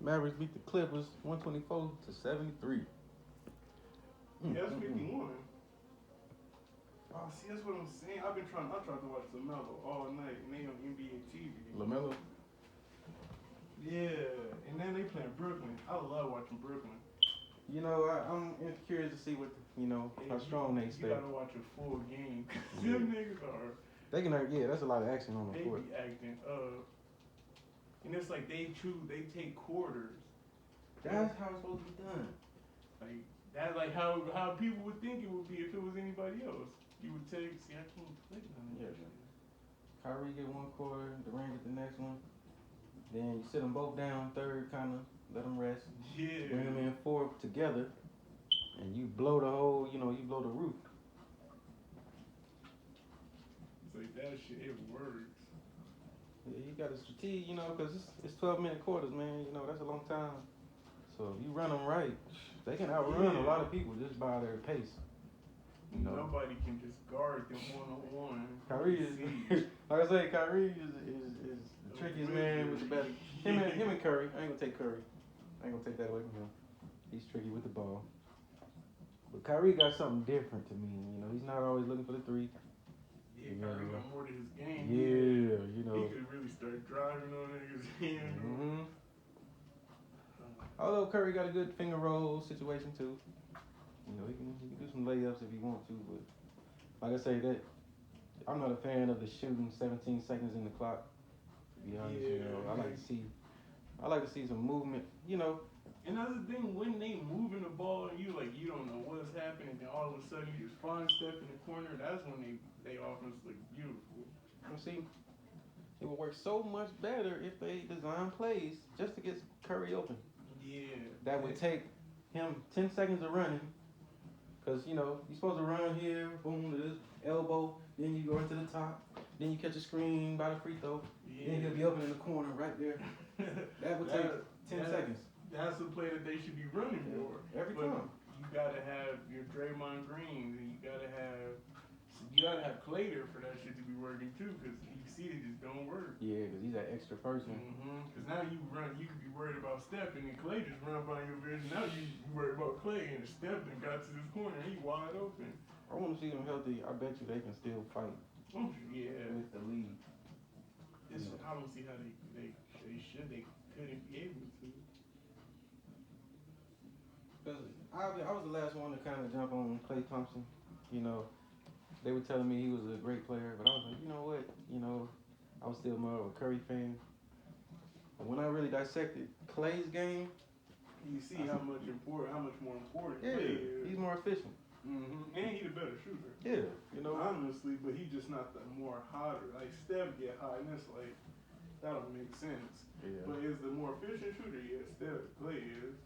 Mavericks beat the Clippers 124-73. Yeah, that's 51. Oh, see, that's what I'm saying. I tried to watch LaMelo all night, and they on NBA TV. LaMelo. Yeah, and then they playing Brooklyn. I love watching Brooklyn. You know, I'm curious to see what how strong they stay. You gotta watch a full game. Yeah. Them niggas are. They can, yeah, that's a lot of action on the They court. be acting up, and it's like they take quarters. That's how it's supposed to be done. Like that, like how people would think it would be if it was anybody else. You would take. See, I can't click on it. Yeah. Kyrie get one quarter, Durant get the next one. Then you sit them both down, third kind of let them rest. Yeah. Bring them in fourth together, and you blow the whole, you blow the roof. It's like that shit. It works. Yeah, you got to strategic, because it's 12-minute quarters, man. That's a long time. So if you run them right, they can outrun a lot of people just by their pace. Nobody can just guard them one-on-one. Kyrie is, like I say, Kyrie is the trickiest man with the best. Him and Curry. I ain't gonna take Curry. I ain't gonna take that away from him. He's tricky with the ball. But Kyrie got something different to me. He's not always looking for the three. Yeah, Kyrie got more to his game. Yeah, He could really start driving on niggas' hand. Mm-hmm. Although Curry got a good finger roll situation too. He can do some layups if he wants to, but like I say, that I'm not a fan of the shooting 17 seconds in the clock. To be honest, Yeah, I like to see some movement. And that's the thing, when they moving the ball and you don't know what's happening, and then all of a sudden you just find Steph in the corner. That's when they offense look beautiful. See, it would work so much better if they design plays just to get Curry open. Yeah. That would take him 10 seconds of running. Because, you're supposed to run here, boom, to this elbow, then you go into the top, then you catch a screen by the free throw, then he'll be open in the corner right there. That would take 10 seconds. That's the play that they should be running for. Every time. You gotta have your Draymond Greens, and you gotta have Clay there for that shit to be working too, because you see it just don't work. Yeah, because he's that extra person. Because now you could be worried about Steph, and then Clay just run by your vision. Now you worried about Clay, and Steph then got to this corner, and he wide open. I want to see them healthy. I bet you they can still fight. Yeah. With the lead. I don't see how they couldn't be able to. Because I was the last one to kind of jump on Klay Thompson. They were telling me he was a great player, but I was like, you know what? I was still more of a Curry fan. But when I really dissected Klay's game, you see how much more important Klay is. He's more efficient. And he's a better shooter. Yeah, honestly, but he's just not the more hotter. Like Steph get hot, and it's like that don't make sense. Yeah. But is the more efficient shooter? Yeah, Clay is.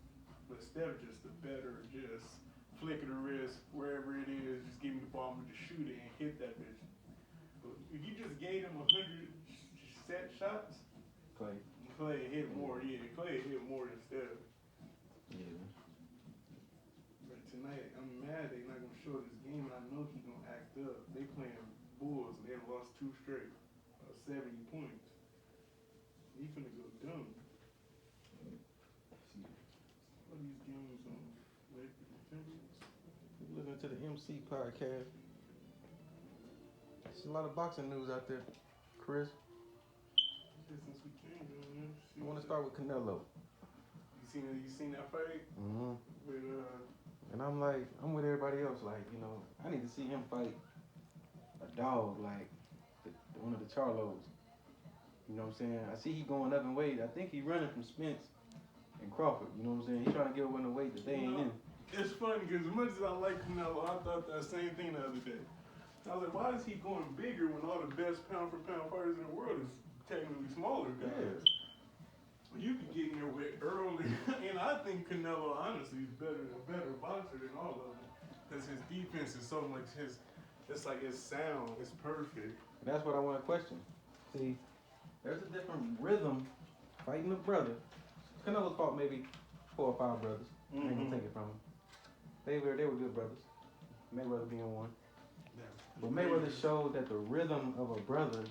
But Steph just the better, just flick of the wrist, wherever it is, just give me the ball, just shoot it and hit that bitch. But if you just gave him 100 set shots, Clay hit more. Yeah, Clay hit more than Steph. Yeah. But tonight, I'm mad they not gonna show this game, and I know he gonna act up. They playing Bulls, and they lost 2 straight, 70 points. He finna go dumb. What are these games on? Listen to the MC podcast. There's a lot of boxing news out there, Chris. Since we came, I want to start with Canelo. You seen that fight? With And I'm with everybody else. I need to see him fight a dog like one of the Charlos. You know what I'm saying? I see he going up in weight. I think he running from Spence and Crawford. You know what I'm saying? He's trying to get up in the weight that they ain't in. It's funny because as much as I like Canelo, I thought that same thing the other day. I was like, why is he going bigger when all the best pound for pound fighters in the world is technically smaller guys? Yeah. You could get in there with early, and I think Canelo honestly is a better boxer than all of them because his defense is so much it's like his sound is perfect. That's what I want to question. See, there's a different rhythm fighting a brother. Canelo fought maybe 4 or 5 brothers. I ain't gonna take it from him. They were good brothers. Mayweather being one. But Mayweather showed that the rhythm of a brother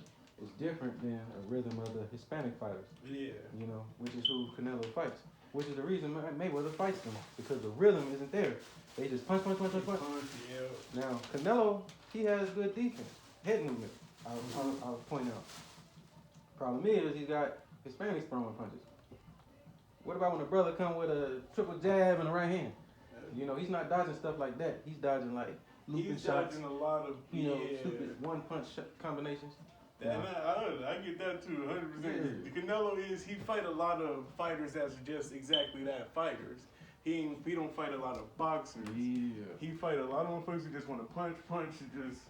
is different than a rhythm of the Hispanic fighters. Yeah. You know, which is who Canelo fights. Which is the reason Mayweather fights them because the rhythm isn't there. They just punch. Yeah. Now Canelo, he has good defense, head movement. I'll point out. Problem is he's got Hispanics throwing punches. What about when a brother come with a triple jab and a right hand? You know, he's not dodging stuff like that. He's dodging like looping He's shots. dodging a lot of Stupid one punch combinations. And I get that too, 100%. Yeah. The Canelo he fight a lot of fighters that's just exactly that, fighters. He don't fight a lot of boxers. Yeah. He fight a lot of folks who just want to punch, and just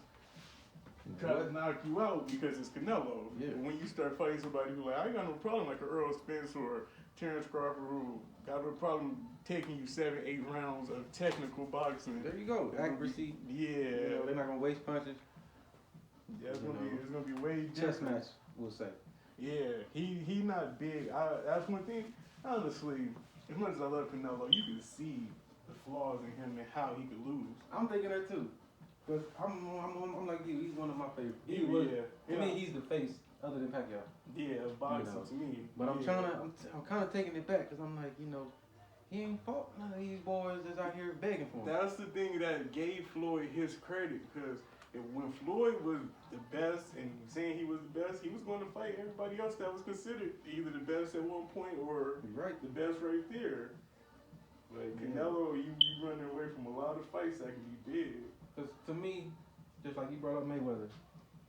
try to knock you out because it's Canelo. Yeah. But when you start fighting somebody who I ain't got no problem like a Earl Spence or Terrence Crawford who got no problem taking you 7-8 rounds of technical boxing. There you go. Accuracy. Yeah. You know, they're not gonna waste punches. Yeah, it's gonna be way Chess different. match, we'll say. Yeah, he not big. That's one thing. Honestly, as much as I love Canelo, you can see the flaws in him and how he could lose. I'm thinking that too. But I'm like you. He's one of my favorites. To me, he's the face other than Pacquiao. Yeah, boxing You know. to me. But I'm kind of taking it back because I'm like, he ain't fought none of these boys that's out here begging for him. That's the thing that gave Floyd his credit because when Floyd was the best and saying he was the best, he was going to fight everybody else that was considered either the best at one point or Right. the best right there. Like Canelo, you running away from a lot of fights that can be big. Because to me, just like you brought up Mayweather,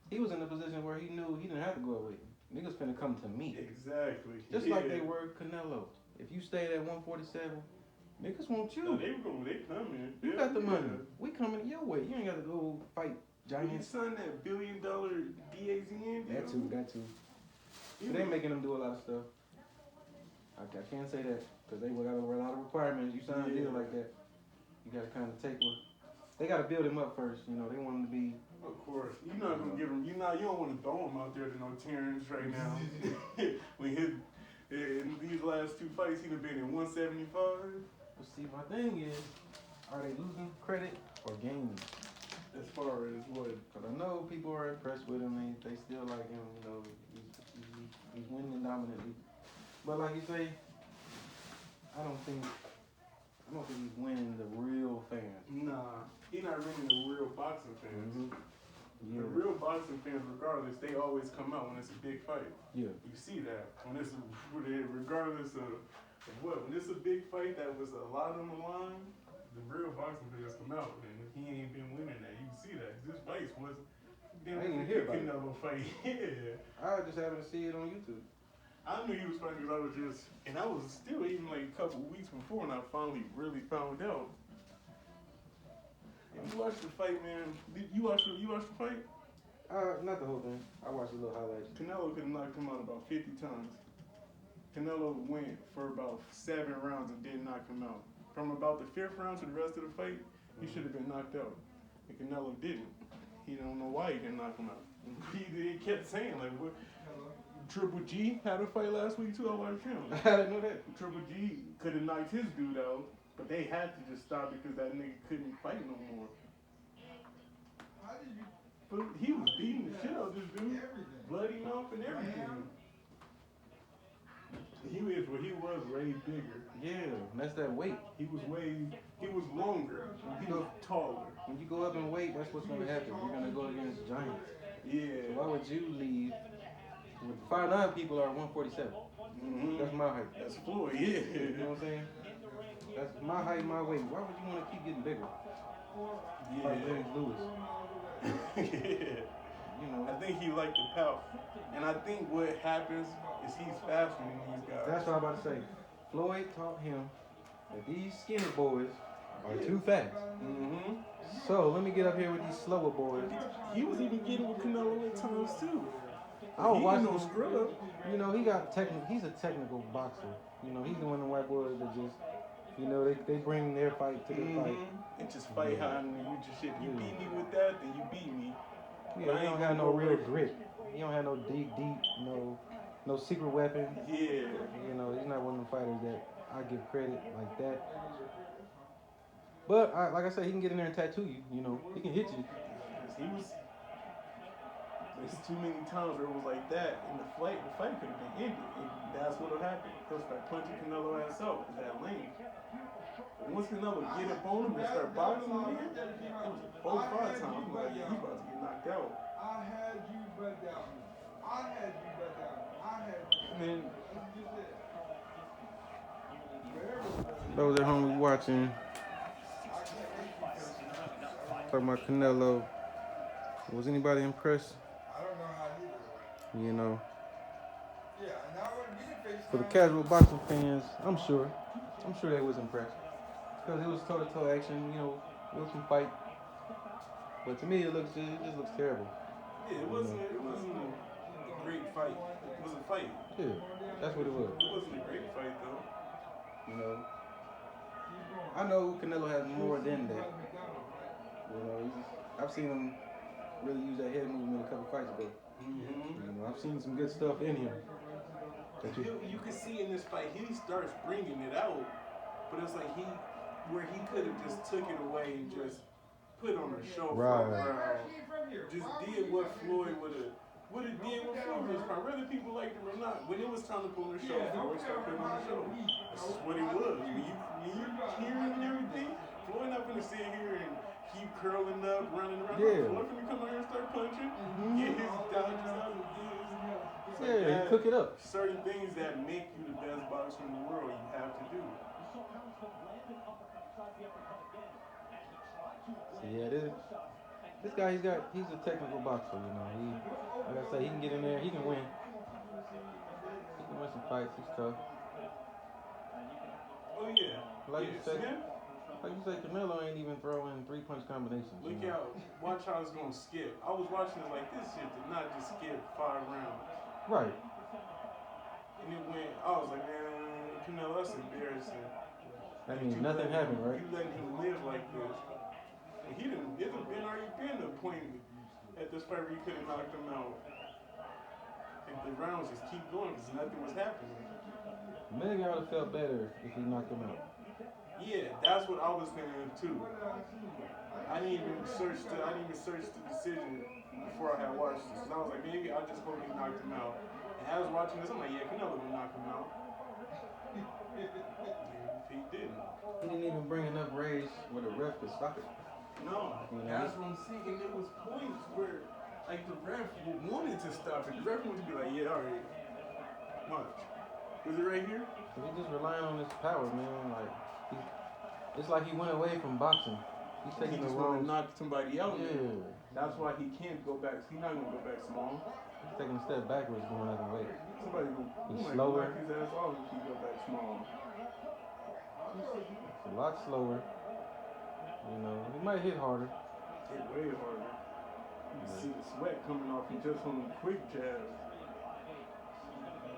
he was in a position where he knew he didn't have to go away. Niggas finna come to me. Exactly. Just like they were Canelo. If you stayed at 147, niggas want you. No, they coming. You got the money. We coming your way. You ain't got to go fight giants. You signed that $1 billion DAZN deal? That too. So they making them do a lot of stuff. I can't say that because they got a lot of requirements. You sign a deal like that, you got to kind of take one. They got to build him up first. They want him to be. Of course. You're not gonna give him. You don't want to throw him out there to no Terrence right now. When in these last two fights, he'd have been in 175. But see, my thing is, are they losing credit or gaining? As far as what? Because I know people are impressed with him. They still like him. He's winning dominantly. But like you say, I don't think he's winning the real fans. Nah, he's not winning the real boxing fans. Mm-hmm. Yeah. The real boxing fans, regardless, they always come out when it's a big fight. Yeah. You see that when regardless of what, when it's a big fight that was a lot on the line, the real boxing fans come out, and he ain't been winning that. You can see that. This fight was. I didn't even hear about it. Canelo fight. Yeah. I just happened to see it on YouTube. I knew he was fighting because I was still even like a couple weeks before, and I finally really found out. If you watched the fight, man, did you watch the fight? Not the whole thing. I watched a little highlights. Canelo could have knocked him out about 50 times. Canelo went for about 7 rounds and didn't knock him out. From about the 5th round to the rest of the fight, he should have been knocked out. And Canelo didn't. He don't know why he didn't knock him out. He kept saying, like, what? Triple G had a fight last week, too. I watched him. I didn't know that. Triple G could have knocked his dude out, but they had to just stop because that nigga couldn't fight no more. But he was beating the shit out of this dude. Bloody mouth and everything. He was way bigger. Yeah, that's that weight. He was longer. He was taller. When you go up in weight, that's what's gonna happen. You're gonna go against giants. Yeah. So why would you leave? With 5'9" people are 147. Mm-hmm. That's my height. That's Floyd, yeah. You know what I'm saying? That's my height, my weight. Why would you want to keep getting bigger? Yeah. Like James Lewis. Yeah. You know. I think he liked the pout. And I think what happens is he's faster than these guys. That's what I'm about to say. Floyd taught him that these skinny boys are too fast. Mm-hmm. So let me get up here with these slower boys. He was even getting with Canelo at times too. I was watching no him. scrub. He's a technical boxer. He's the one of the white boys that just, they bring their fight to the fight. And just fight hard and you just shit. You beat me with that, then you beat me. Yeah, he don't have no real grit. He don't have no deep, no secret weapon. Yeah. He's not one of them fighters that I give credit like that. But like I said, he can get in there and tattoo you. He can hit you. He was. There's too many times where it was like that, and the fight could have been ended. And that's what'll happen. He'll start punching Canelo ass out with that lane. But once Canelo get up on him and start boxing him in, it was a 4-5 time. I'm like, yeah, he about to get knocked out. I had you bet down. I had you bet down. I had you. Man, That's what you said. those at home watching, talking about Canelo. Was anybody impressed? I don't know how you do it. You know, Yeah, and now we're getting face for the casual boxing fans, I'm sure they was impressed because it was toe-to-toe action. You know, it was some fight, but to me it just looks terrible. Yeah, it wasn't a great fight. It was a fight. Yeah, that's what it was. It wasn't a great fight though. You know, I know Canelo has more than that. You know, I've seen him really use that head movement a couple fights ago. Mm-hmm. You know, I've seen some good stuff in him. You can see in this fight, he starts bringing it out, but it's like where he could have just took it away and just put on a show for a crowd. Just did what Floyd would have did what Floyd was fine, whether people liked him or not. When it was time to put on the show, Floyd started putting on the show. This is what it was. When you hear him and everything, Floyd not gonna sit here and keep curling up, running around. Yeah. Floyd gonna come out here and start punching, get his dodges out of Yeah, he took it up. Certain things that make you the best boxer in the world, you have to do. So yeah, this guy, he's a technical boxer. You know, like I say, he can get in there, he can win. He can win some fights. He's tough. Oh yeah. Like yeah. you say, Canelo ain't even throwing 3-punch combinations. Look you know? out! Watch how it's gonna skip. I was watching it like this shit did not just skip 5 rounds. Right. And it went. I was like, man, Canelo, that's embarrassing. I mean, nothing happened, right? You letting him live like this. And he didn't. There's already been a point at this fight where you could have knocked him out. And the rounds just keep going because nothing was happening. Maybe I would have felt better if he knocked him out. Yeah, that's what I was thinking too. I didn't even search the decision before I had watched this. I was like, maybe I just hope he knocked him out. And I was watching this, I'm like, yeah, Canelo gonna knock him out. He didn't. He didn't even bring enough rage where the ref could stop it. No, that's what I'm saying. And there was points where, like, the ref wanted to stop it. The ref wanted to be like, yeah, all right, watch. Was it right here? He's just relying on his power, man. Like, it's like he went away from boxing. He's taking He the just want to wrong. knock somebody out. Yeah. Man. That's why he can't go back. He's not gonna go back small. He's taking a step backwards, going other way. Somebody He's might slower. knock his ass off if he go back small. It's a lot slower. You know, he might hit harder. Hit way harder. You see the sweat coming off him just from the quick jabs.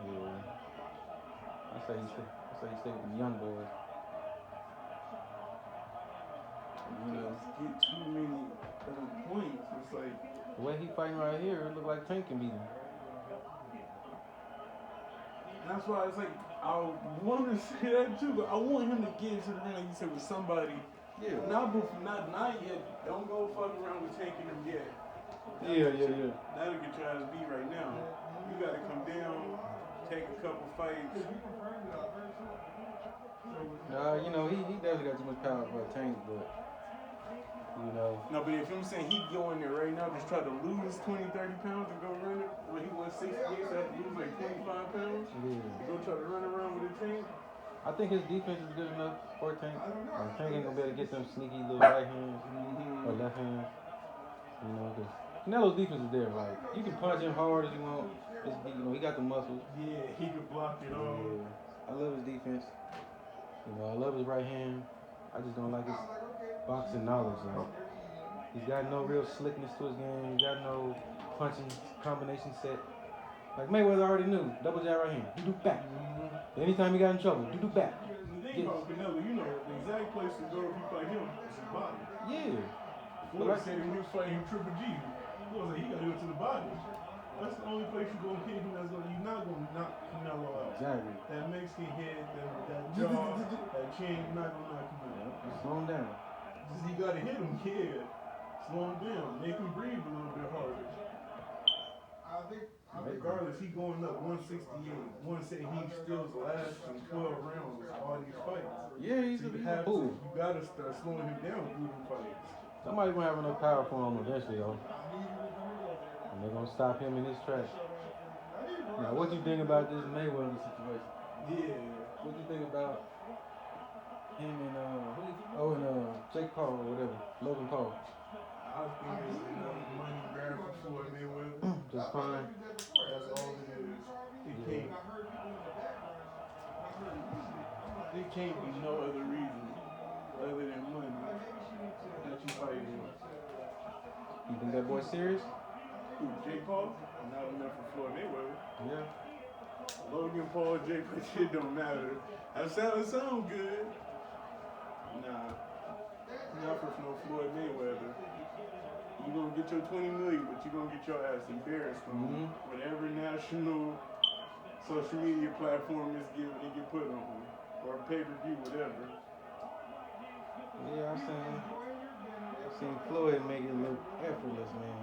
Yeah. I say he stay with the young boys. You know, get too many points. It's like The way he fighting right here, it look like Tank can beat him. that's why it's like I want to say that too, but I want him to get into the ring like you said with somebody. Yeah. Not yet. Don't go fuck around with taking him yet. Yeah. That'll get your ass beat right now. You gotta come down, take a couple fights. You know, he definitely got too much power for a Tank, but you know. No, but if I'm saying he go in there right now, just try to lose 20, 30 pounds and go run it, when he was 68, so I had to lose like 25 pounds. Yeah. Go try to run around with a tank. I think his defense is good enough for Tank. Tank ain't gonna be able to get them sneaky little right hands or left hands. You know, because Canelo's defense is there. Like, you can punch him hard as you want. You know, he got the muscles. Yeah, he could block it all. Yeah. I love his defense. You know, I love his right hand. I just don't like his boxing knowledge. Like, he's got no real slickness to his game. He's got no punching combination set. Like Mayweather already knew, double jab right hand. You do back. Anytime he got in trouble, you do back. The thing about Canelo, you know, the exact place to go if you fight him is his body. Yeah. Floyd said when he was fighting Triple G, he was like, he got to go to the body. That's the only place you're going to hit him you're not going to knock Canelo out. Exactly. That Mexican head, that jaw, that chin, you're not going to knock him out. Just slow him down. Just he got to hit him, kid. Slow him down. Make him breathe a little bit harder. Regardless, he going up 168. One said he still last in 12 rounds all these fights. Yeah, he's So a you have fool. you gotta start slowing him down through them fights. Somebody's gonna have enough power for him eventually, though. And they're gonna stop him in his tracks. Now, what you think about this Mayweather situation? Yeah. What you think about him and Jake Paul or whatever, Logan Paul? I think it's another money grab for Floyd Mayweather. Just fine. That's all it is. It can't be no other reason other than money that you fight him. You think that boy's serious? Who, Jake Paul? Not enough for Floyd Mayweather. Yeah. Logan Paul, Jake Paul, shit don't matter. That sound good. Nah. Not for no Floyd Mayweather. You gonna get your 20 million, but you gonna get your ass embarrassed on whatever national social media platform is given and get put on, or pay-per-view, whatever. Yeah, I've seen Floyd make it look effortless, man.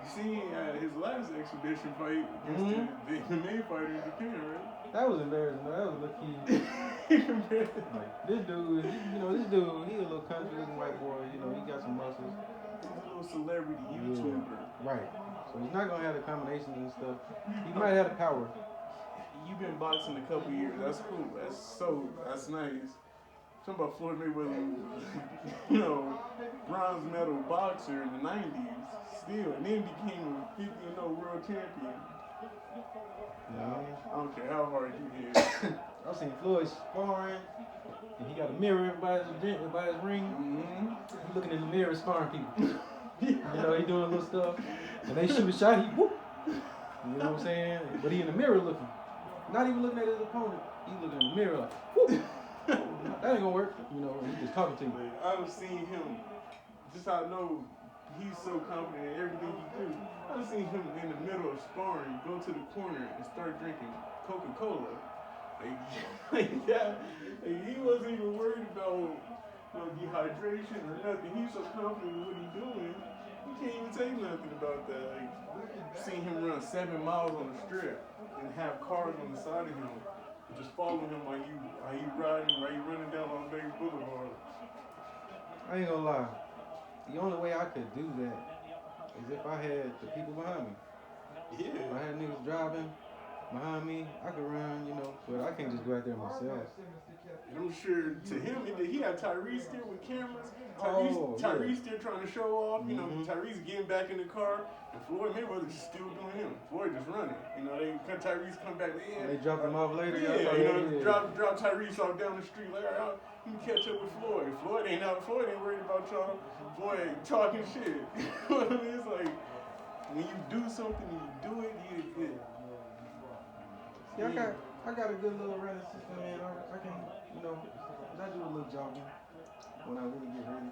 You seen his last exhibition fight against the MMA fighter in Japan, right? That was embarrassing. That was a little key. Like, this dude, he a little country looking white boy. You know, he got some muscles. He's a little celebrity YouTuber. Right. So he's not gonna have the combinations and stuff. He might have the power. You've been boxing a couple years. That's cool. That's nice. Talking about Floyd Mayweather, bronze medal boxer in the 90s, still, and then became a 50-0 world champion. I don't care how hard you hit. I've seen Floyd sparring, and he got a mirror by his ring. He looking in the mirror sparring people. He doing a little stuff, and they shoot a shot, he whoop. You know what I'm saying? But he in the mirror looking, not even looking at his opponent. He looking in the mirror like, whoop. That ain't gonna work. He just talking to you. I've seen him. Just I know he's so confident in everything he do. I've seen him in the middle of sparring, go to the corner and start drinking Coca-Cola. He wasn't even worried about dehydration or nothing. He's so confident in what he's doing. You can't even say nothing about that. Seen him run 7 miles on the strip and have cars on the side of him. Just follow him while you running down on Vegas Boulevard. I ain't gonna lie. The only way I could do that is if I had the people behind me. Yeah. If I had niggas driving behind me, I could run, but I can't just go out there myself. And I'm sure to him, he had Tyrese there with cameras. Tyrese there trying to show off. Tyrese getting back in the car, and Floyd Mayweather just still doing him. Floyd just running. Tyrese come back. They drop him off later. Drop Tyrese off down the street. Like, all right, you can catch up with Floyd. Floyd ain't worried about y'all. Floyd talking shit. It's like when you do something and you do it, you get good. Yeah, I got a good little running system, man. I can, I do a little jogging when I really get ready.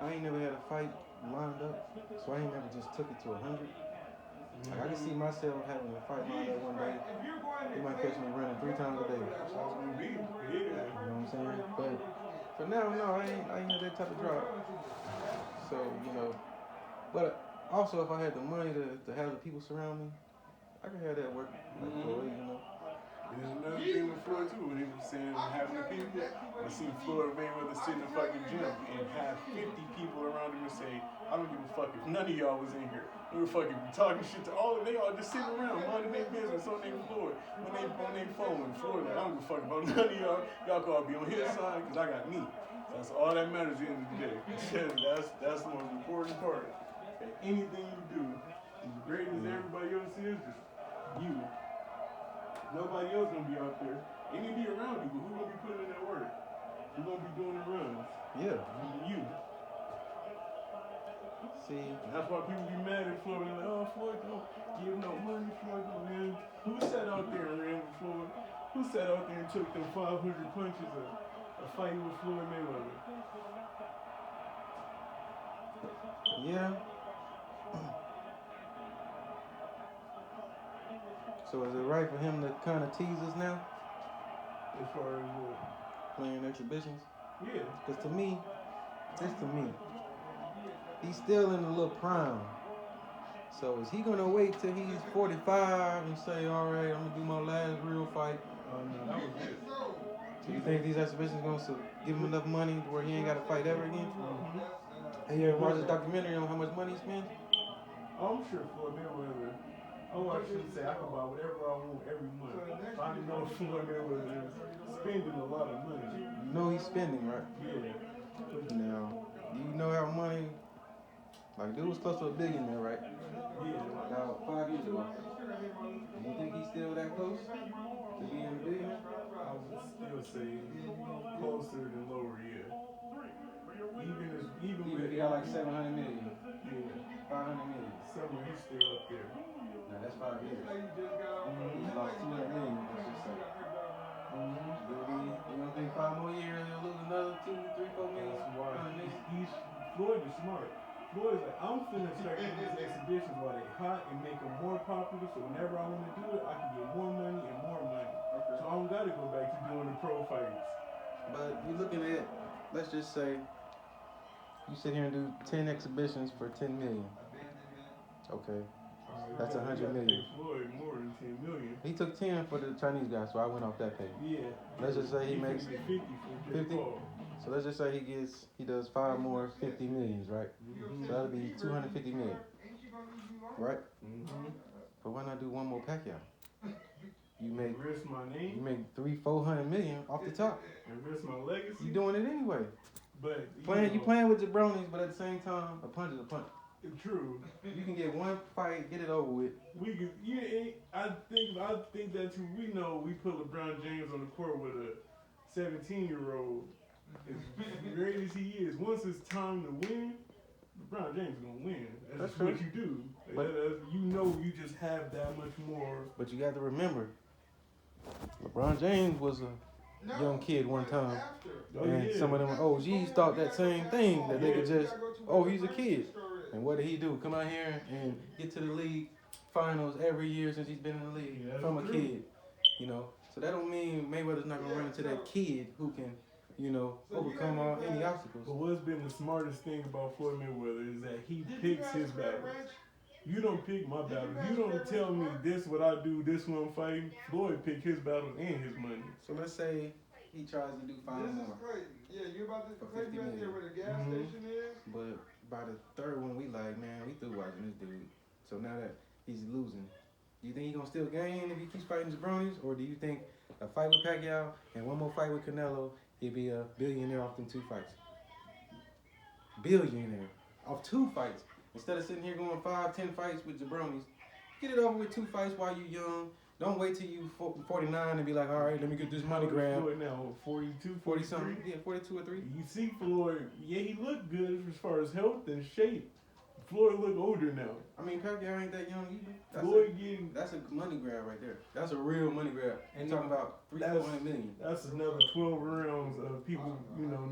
I ain't never had a fight lined up, so I ain't never just took it to 100. Like, I can see myself having a fight lined up one day. You might catch me running 3 times a day. That's how it's gonna be. Yeah. You know what I'm saying? But for now, no, I ain't had that type of drop. So, but also if I had the money to have the people surround me, I could have that work. Like Floyd, There's another thing with Floyd too, when he was saying having the people. I seen Floyd Mayweather sit in the fucking gym and have 50 people around him and say, I don't give a fuck if none of y'all was in here. They were fucking talking shit to all of them. They all just sitting around, minding their business on their floor, on their phone. And Floyd, like, I don't give a fuck about none of y'all. Y'all gotta be on his side, because I got me. That's all that matters at the end of the day. That's the most important part. And anything you do, as great as everybody else is, just you. Nobody else gonna be out there. They need to be around you, but who gonna be putting in that work? Who gonna be doing the runs? Yeah. You. See. And that's why people be mad at Floyd. They're like, oh, Floyd don't give no money. Floyd don't win. Who sat out there and ran with Floyd? Who sat out there and took them 500 punches of fighting with Floyd Mayweather? Yeah. So is it right for him to kind of tease us now? As far as what? Playing exhibitions? Yeah. Because to me, he's still in the little prime. So is he gonna wait till he's 45 and say, all right, I'm gonna do my last real fight? Oh no, that was it. So you think these exhibitions gonna give him enough money to where he ain't gotta fight ever again? And you ever watch this documentary on how much money he spends? I'm sure Floyd Mayweather. Oh, I shouldn't say I can buy whatever I want every month. I know Floyd Mayweather is spending a lot of money. You know he's spending, right? Yeah. Now, do you know how money? Like, dude was close to a billionaire, right? Yeah. About 5 years ago. Do you think he's still that close to being a billionaire? I would still say closer than lower, yeah. Even Even with if he got like 700 million, yeah, 500 million. somewhere he's still up there. Now that's 5 years. He's lost 200 million, let's just say. You don't think 5 more years he'll lose another 2, 3, 4 million? That's why Floyd is smart. Floyd is like, I'm finna start doing these exhibitions while they hot and make them more popular. So whenever I want to do it, I can get more money and more money. Okay. So I don't gotta go back to doing the pro fights. But you're looking at, let's just say, you sit here and do 10 exhibitions for 10 million. Okay. That's 100 million. Floyd more than 10 million. He took 10 for the Chinese guy, so I went off that page. Yeah. Let's just say he makes 50 for 50. Paul. So let's just say he does 5 more 50 millions, right? So that'll be 250 million, right? But why not do one more Pacquiao? You make risk my name. You make 300-400 million off the top. And risk my legacy. You doing it anyway. But you playing with jabronis, but at the same time, a punch is a punch. True. You can get one fight, get it over with. We could, I think that too. We know we put LeBron James on the court with a 17-year-old. As great as he is, once it's time to win, LeBron James is gonna win. That's what you do. But you just have that much more. But you got to remember, LeBron James was a young kid one time, and some of them OGs thought that same thing, that they could just, he's a kid. And what did he do? Come out here and get to the league finals every year since he's been in the league from a kid, you know. So that don't mean Mayweather's not gonna run into that kid who can, overcome any obstacles. But what's been the smartest thing about Floyd Mayweather is that he picks his battles. You don't pick my battles. You don't tell me this what I do, this one I'm fighting. Floyd pick his battles and his money. So let's say he tries to do 5 more. This is crazy. Yeah, you're about to For take 50 back there million. where the gas station is. But by the third one, we like, man, we through watching this dude. So now that he's losing, do you think he's gonna still gain if he keeps fighting jabronis, or do you think a fight with Pacquiao and one more fight with Canelo, he'd be a billionaire off them 2 fights? Billionaire off 2 fights instead of sitting here going 5-10 fights with jabronis. Get it over with 2 fights while you young. Don't wait till you 49 and be like, all right, let me get this money grab. Floyd now 42, 40 something, yeah, 42 or 3. You see Floyd, he looked good as far as health and shape. Floyd look older now. I mean, Pacquiao ain't that young either. That's a money grab right there. That's a real money grab. And talking about 300-400 million. That's another 12 rounds of people,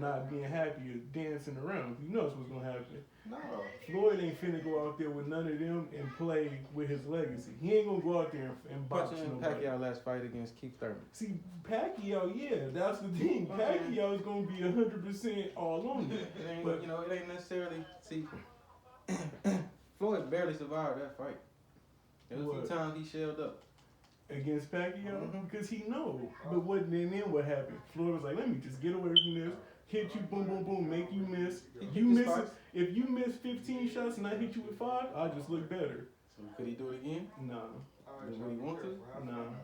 not being happy or dancing around. You know that's what's gonna happen. No. Floyd ain't finna go out there with none of them and play with his legacy. He ain't gonna go out there and box nobody. Pacquiao last fight against Keith Thurman. See, Pacquiao, that's the thing. Pacquiao is gonna be 100% all on it. But it ain't necessarily. See, Floyd barely survived that fight. There was a few times he shelled up against Pacquiao because he know. But then what happened? Floyd was like, let me just get away from this. Hit you, boom, boom, boom, make you miss. If you miss 15 shots and I hit you with 5, I just look better. So could he do it again? No. Would he want to? No.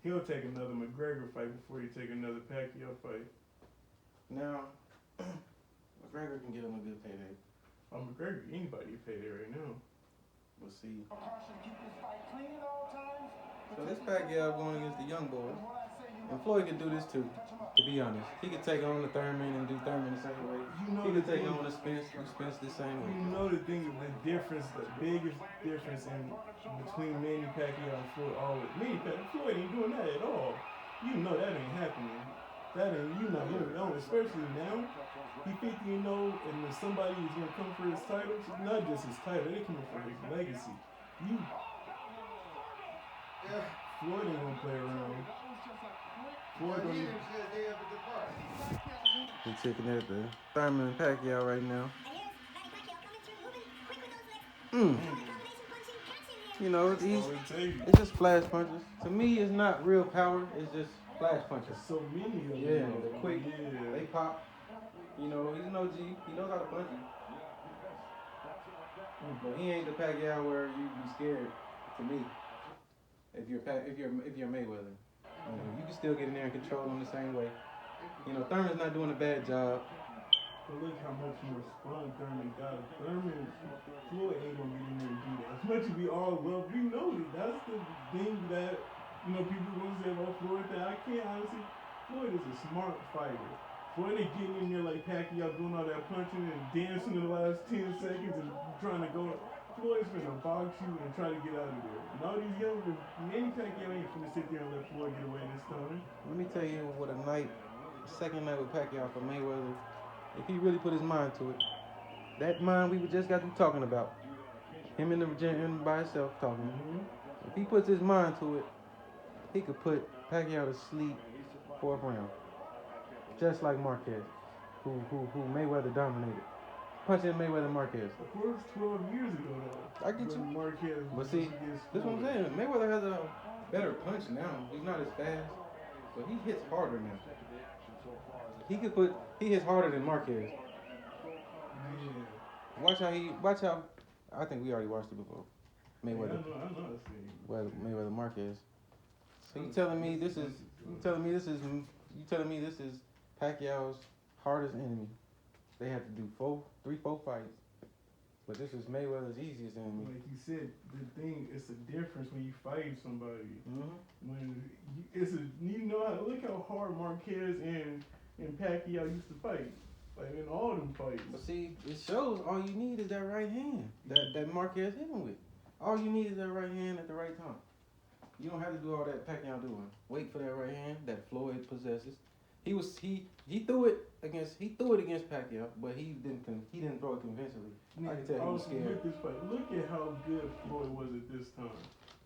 He'll take another McGregor fight before he take another Pacquiao fight. Now, McGregor can give him a good payday. McGregor, anybody can payday right now. We'll see. So this Pacquiao going against the young boys. And Floyd could do this too, to be honest. He could take on the Thurman and do Thurman the same way. He could take on the Spence the same way. You know the thing, the biggest difference between Manny Pacquiao and Floyd always. Floyd ain't doing that at all. You know that ain't happening. That ain't, especially now. He 50-0, and if somebody is gonna come for his title, not just his title, they coming for his legacy. Floyd ain't gonna play around. He's checking at the Thurman and Pacquiao right now. mm. You know, That's these all it takes. it's just flash punches. To me, it's not real power. It's just flash punches. There's so many of them. Yeah, though. they're quick. Yeah. They pop. You know, he's an OG. He knows how to punch you. But he ain't the Pacquiao where you be scared. To me, if you're Mayweather, you know, you can still get in there and control him the same way. You know, Thurman's not doing a bad job. But look how much more spun Thurman got. Thurman, Floyd ain't gonna get in there and do that. As much as we all love, we know that that's the thing that, you know, people gonna say about Floyd that I can't honestly. Floyd is a smart fighter. Floyd ain't getting in there like Pacquiao doing all that punching and dancing in the last 10 seconds and trying to go. Floyd's finna box you and try to get out of there. And all these younger, Manny Pacquiao ain't finna sit there and let Floyd get away this time. Let me tell you what a night, second night with Pacquiao for Mayweather. If he really put his mind to it, that mind we just got through talking about, him in the gym by himself talking. Mm-hmm. If he puts his mind to it, he could put Pacquiao to sleep fourth round, just like Marquez, who Mayweather dominated, punching Mayweather Marquez. Of course, 12 years ago though. I get you. Marquez But see, this is what I'm saying. Mayweather has a better punch now. He's not as fast, but he hits harder now. He hits harder than Marquez. Yeah. Watch how. I think we already watched it before. Mayweather, Yeah, I know that scene. Mayweather Marquez. So you telling me this is Pacquiao's hardest enemy? They have to do 4 fights, but this is Mayweather's easiest enemy. Like you said, the thing, it's a difference when you fight somebody. Mm-hmm. When you know how, look how hard Marquez and Pacquiao used to fight. Like in all them fights. But see, it shows all you need is that right hand that Marquez hit him with. All you need is that right hand at the right time. You don't have to do all that Pacquiao doing. Wait for that right hand that Floyd possesses. He threw it against Pacquiao, but he didn't throw it convincingly. I can tell he was scared. Look at how good Floyd was at this time.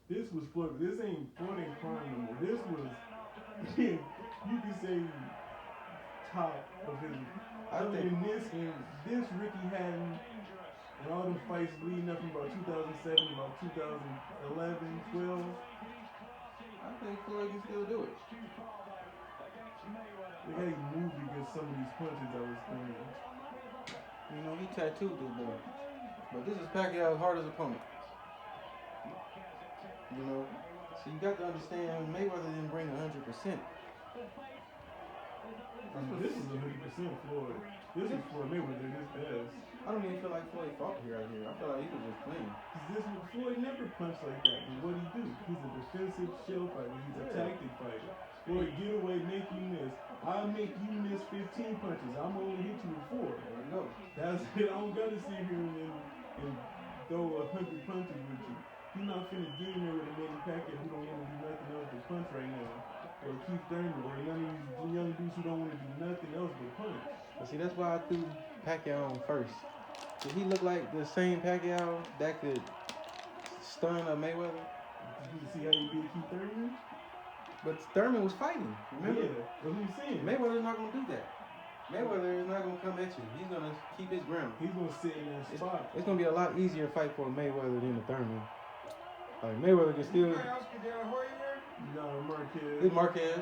This was Floyd. Floyd ain't prime no more. This was you can say top of his. This Ricky Hatton and all them fights leading up from about 2007, about 2011, 12. I think Floyd can still do it. Look how he moved against some of these punches I was throwing. You know, he tattooed this boy. But this is Pacquiao's hardest opponent. You know, so you got to understand Mayweather didn't bring 100%. This is 100% Floyd. This is Floyd Mayweather at his best. I don't even feel like Floyd fought here right here. I feel like he was just playing. Floyd never punched like that. But what he do? He's a defensive shell fighter. He's a tactic fighter. Floyd, get away, make you miss. I'll make you miss 15 punches. I'm only hit you with 4. There you go. That's it. I don't gotta sit here and throw 100 punches with you. He's not finna get in there with a Manny Pacquiao who don't want to do nothing else but punch right now. Or Keith Thurman, or none of these young dudes who don't want to do nothing else but punch. But see, that's why I threw Pacquiao on first. Did he look like the same Pacquiao that could stun a Mayweather? Did you see how he beat Keith Thurman? But Thurman was fighting, remember? Yeah, that's what he's saying. Mayweather's not going to do that. Mayweather is not going to come at you. He's going to keep his ground. He's going to sit in that spot. It's going to be a lot easier fight for a Mayweather than a Thurman. Like, Mayweather can still... No, Marquez. It's Marquez.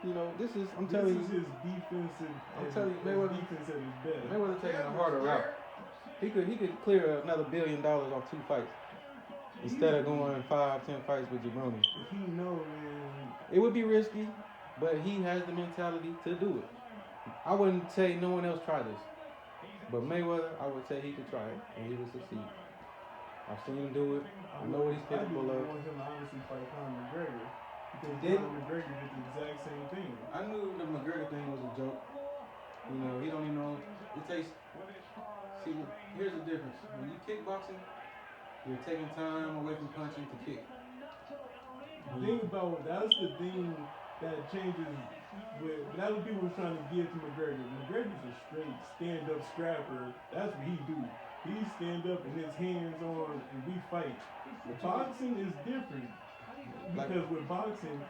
You know, I'm telling you. This is his defensive. I'm telling you, Mayweather. Defense at his best. Mayweather taking a harder route. He could clear another $1 billion off 2 fights instead of going 5-10 fights with Jabroni. He know, man. It would be risky, but he has the mentality to do it. I wouldn't say no one else try this, but Mayweather, I would say he could try it and he would succeed. I've seen him do it. I know what he's capable of. I want him to honestly fight Conor McGregor. Because Did? Conor McGregor did the exact same thing. I knew the McGregor thing was a joke. You know, he don't even know. It takes. See, here's the difference. When you kickboxing, you're taking time away from punching to kick. That's the thing that changes. That's what people were trying to give to McGregor. McGregor's a straight stand-up scrapper. That's what he do. He stand up and his hands on and we fight. Boxing is different. Because with boxing,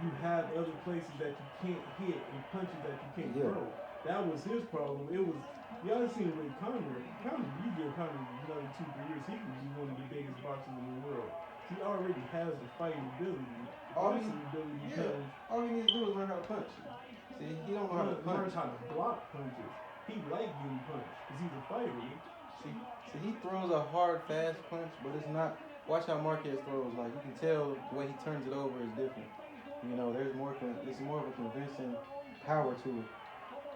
you have other places that you can't hit and punches that you can't throw. That was his problem. It was Y'all seen with Conor. You give Conor another 2-3 years, he can be one of the biggest boxers in the world. He already has the fighting ability. All he, Boxing ability yeah, comes. all he needs to do is learn how to punch. See, he don't know how to punch. Learns how to block punches. He like getting punched because he's a fighter. See, he throws a hard, fast punch, but it's not. Watch how Marquez throws. Like you can tell the way he turns it over is different. You know, there's more. It's more of a convincing power to it.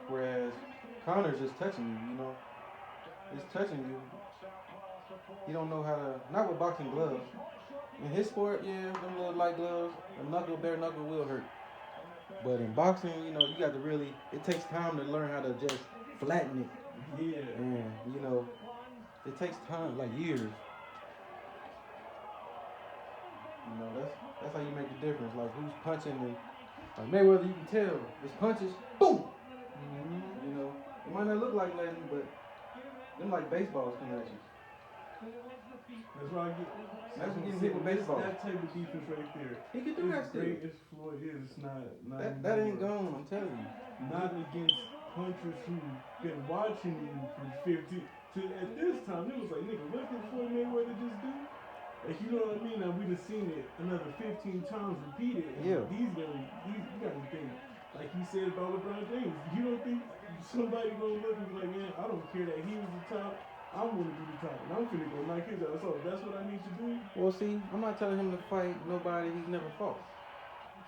Whereas Conor's just touching you. You know, it's touching you. He don't know how to. Not with boxing gloves. In his sport, yeah, them little light gloves, bare knuckle will hurt. But in boxing, you know, you got to really. It takes time to learn how to just flatten it. Yeah. And you know, it takes time, like years. You know, that's how you make the difference. Like who's punching and like Mayweather, you can tell his punches, boom. Mm-hmm. You know, it might not look like nothing, but them like baseballs coming at you. That's why I get. That's what getting hit with baseball. That type of defense right there. He can do that still. Great as Floyd is, it's not That ain't gone. I'm telling you. Not against punchers who've been watching you for 15. At this time, it was like, nigga, what did Floyd Mayweather just do? Like, you know what I mean? Now we just seen it another 15 times repeated. And Yeah. You got to think, like he said about LeBron James. You don't think somebody gonna look and be like, man, I don't care that he was the top. I want to be the top, and I'm finna go knock his ass off. That's what I need to do. Well, see, I'm not telling him to fight nobody he's never fought.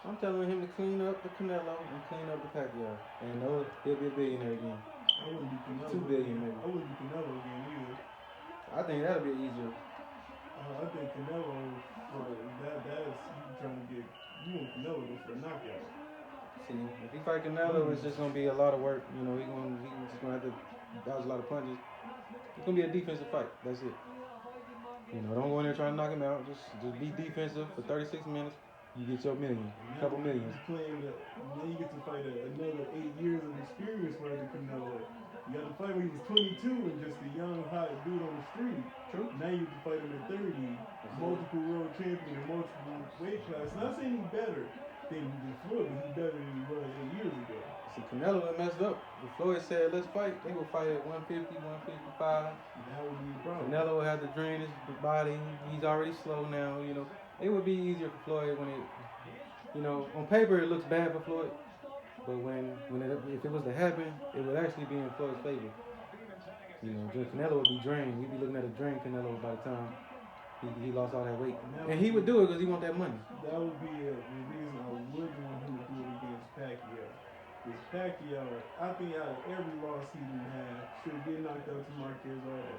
I'm telling him to clean up the Canelo and clean up the Pacquiao, and know he'll be a billionaire again. I wouldn't be Canelo. 2 billion maybe. I wouldn't be Canelo again either. I think that'll be easier. I think Canelo for that's you trying to get you want Canelo for a knockout. See, if he fight Canelo, it's just gonna be a lot of work. You know, he's just gonna have to dodge a lot of punches. It's gonna be a defensive fight. That's it. You know, don't go in there trying to knock him out. Just be defensive for 36 minutes. You get your million, couple millions. Then you get to fight another 8 years of experience fighting Canelo. You got to fight when he was 22 and just a young hot dude on the street. True. Now you can fight him at 30, multiple world champion and multiple weight classes. Not saying he's better than Floyd, but he's better than he was 8 years ago. See, Canelo done messed up. If Floyd said, let's fight, they will fight at 150, 155. That would be a problem. Canelo will have to drain his body. He's already slow now, you know. It would be easier for Floyd when it, you know, on paper it looks bad for Floyd. But if it was to happen, it would actually be in Floyd's favor. You know, Canelo would be drained. We'd be looking at a drained Canelo by the time he lost all that weight. And he would do it because he want that money. That would be the reason I would want him to do it against Pacquiao. Because Pacquiao, I think out of every loss he didn't have, should get knocked out to Marquez Aldo.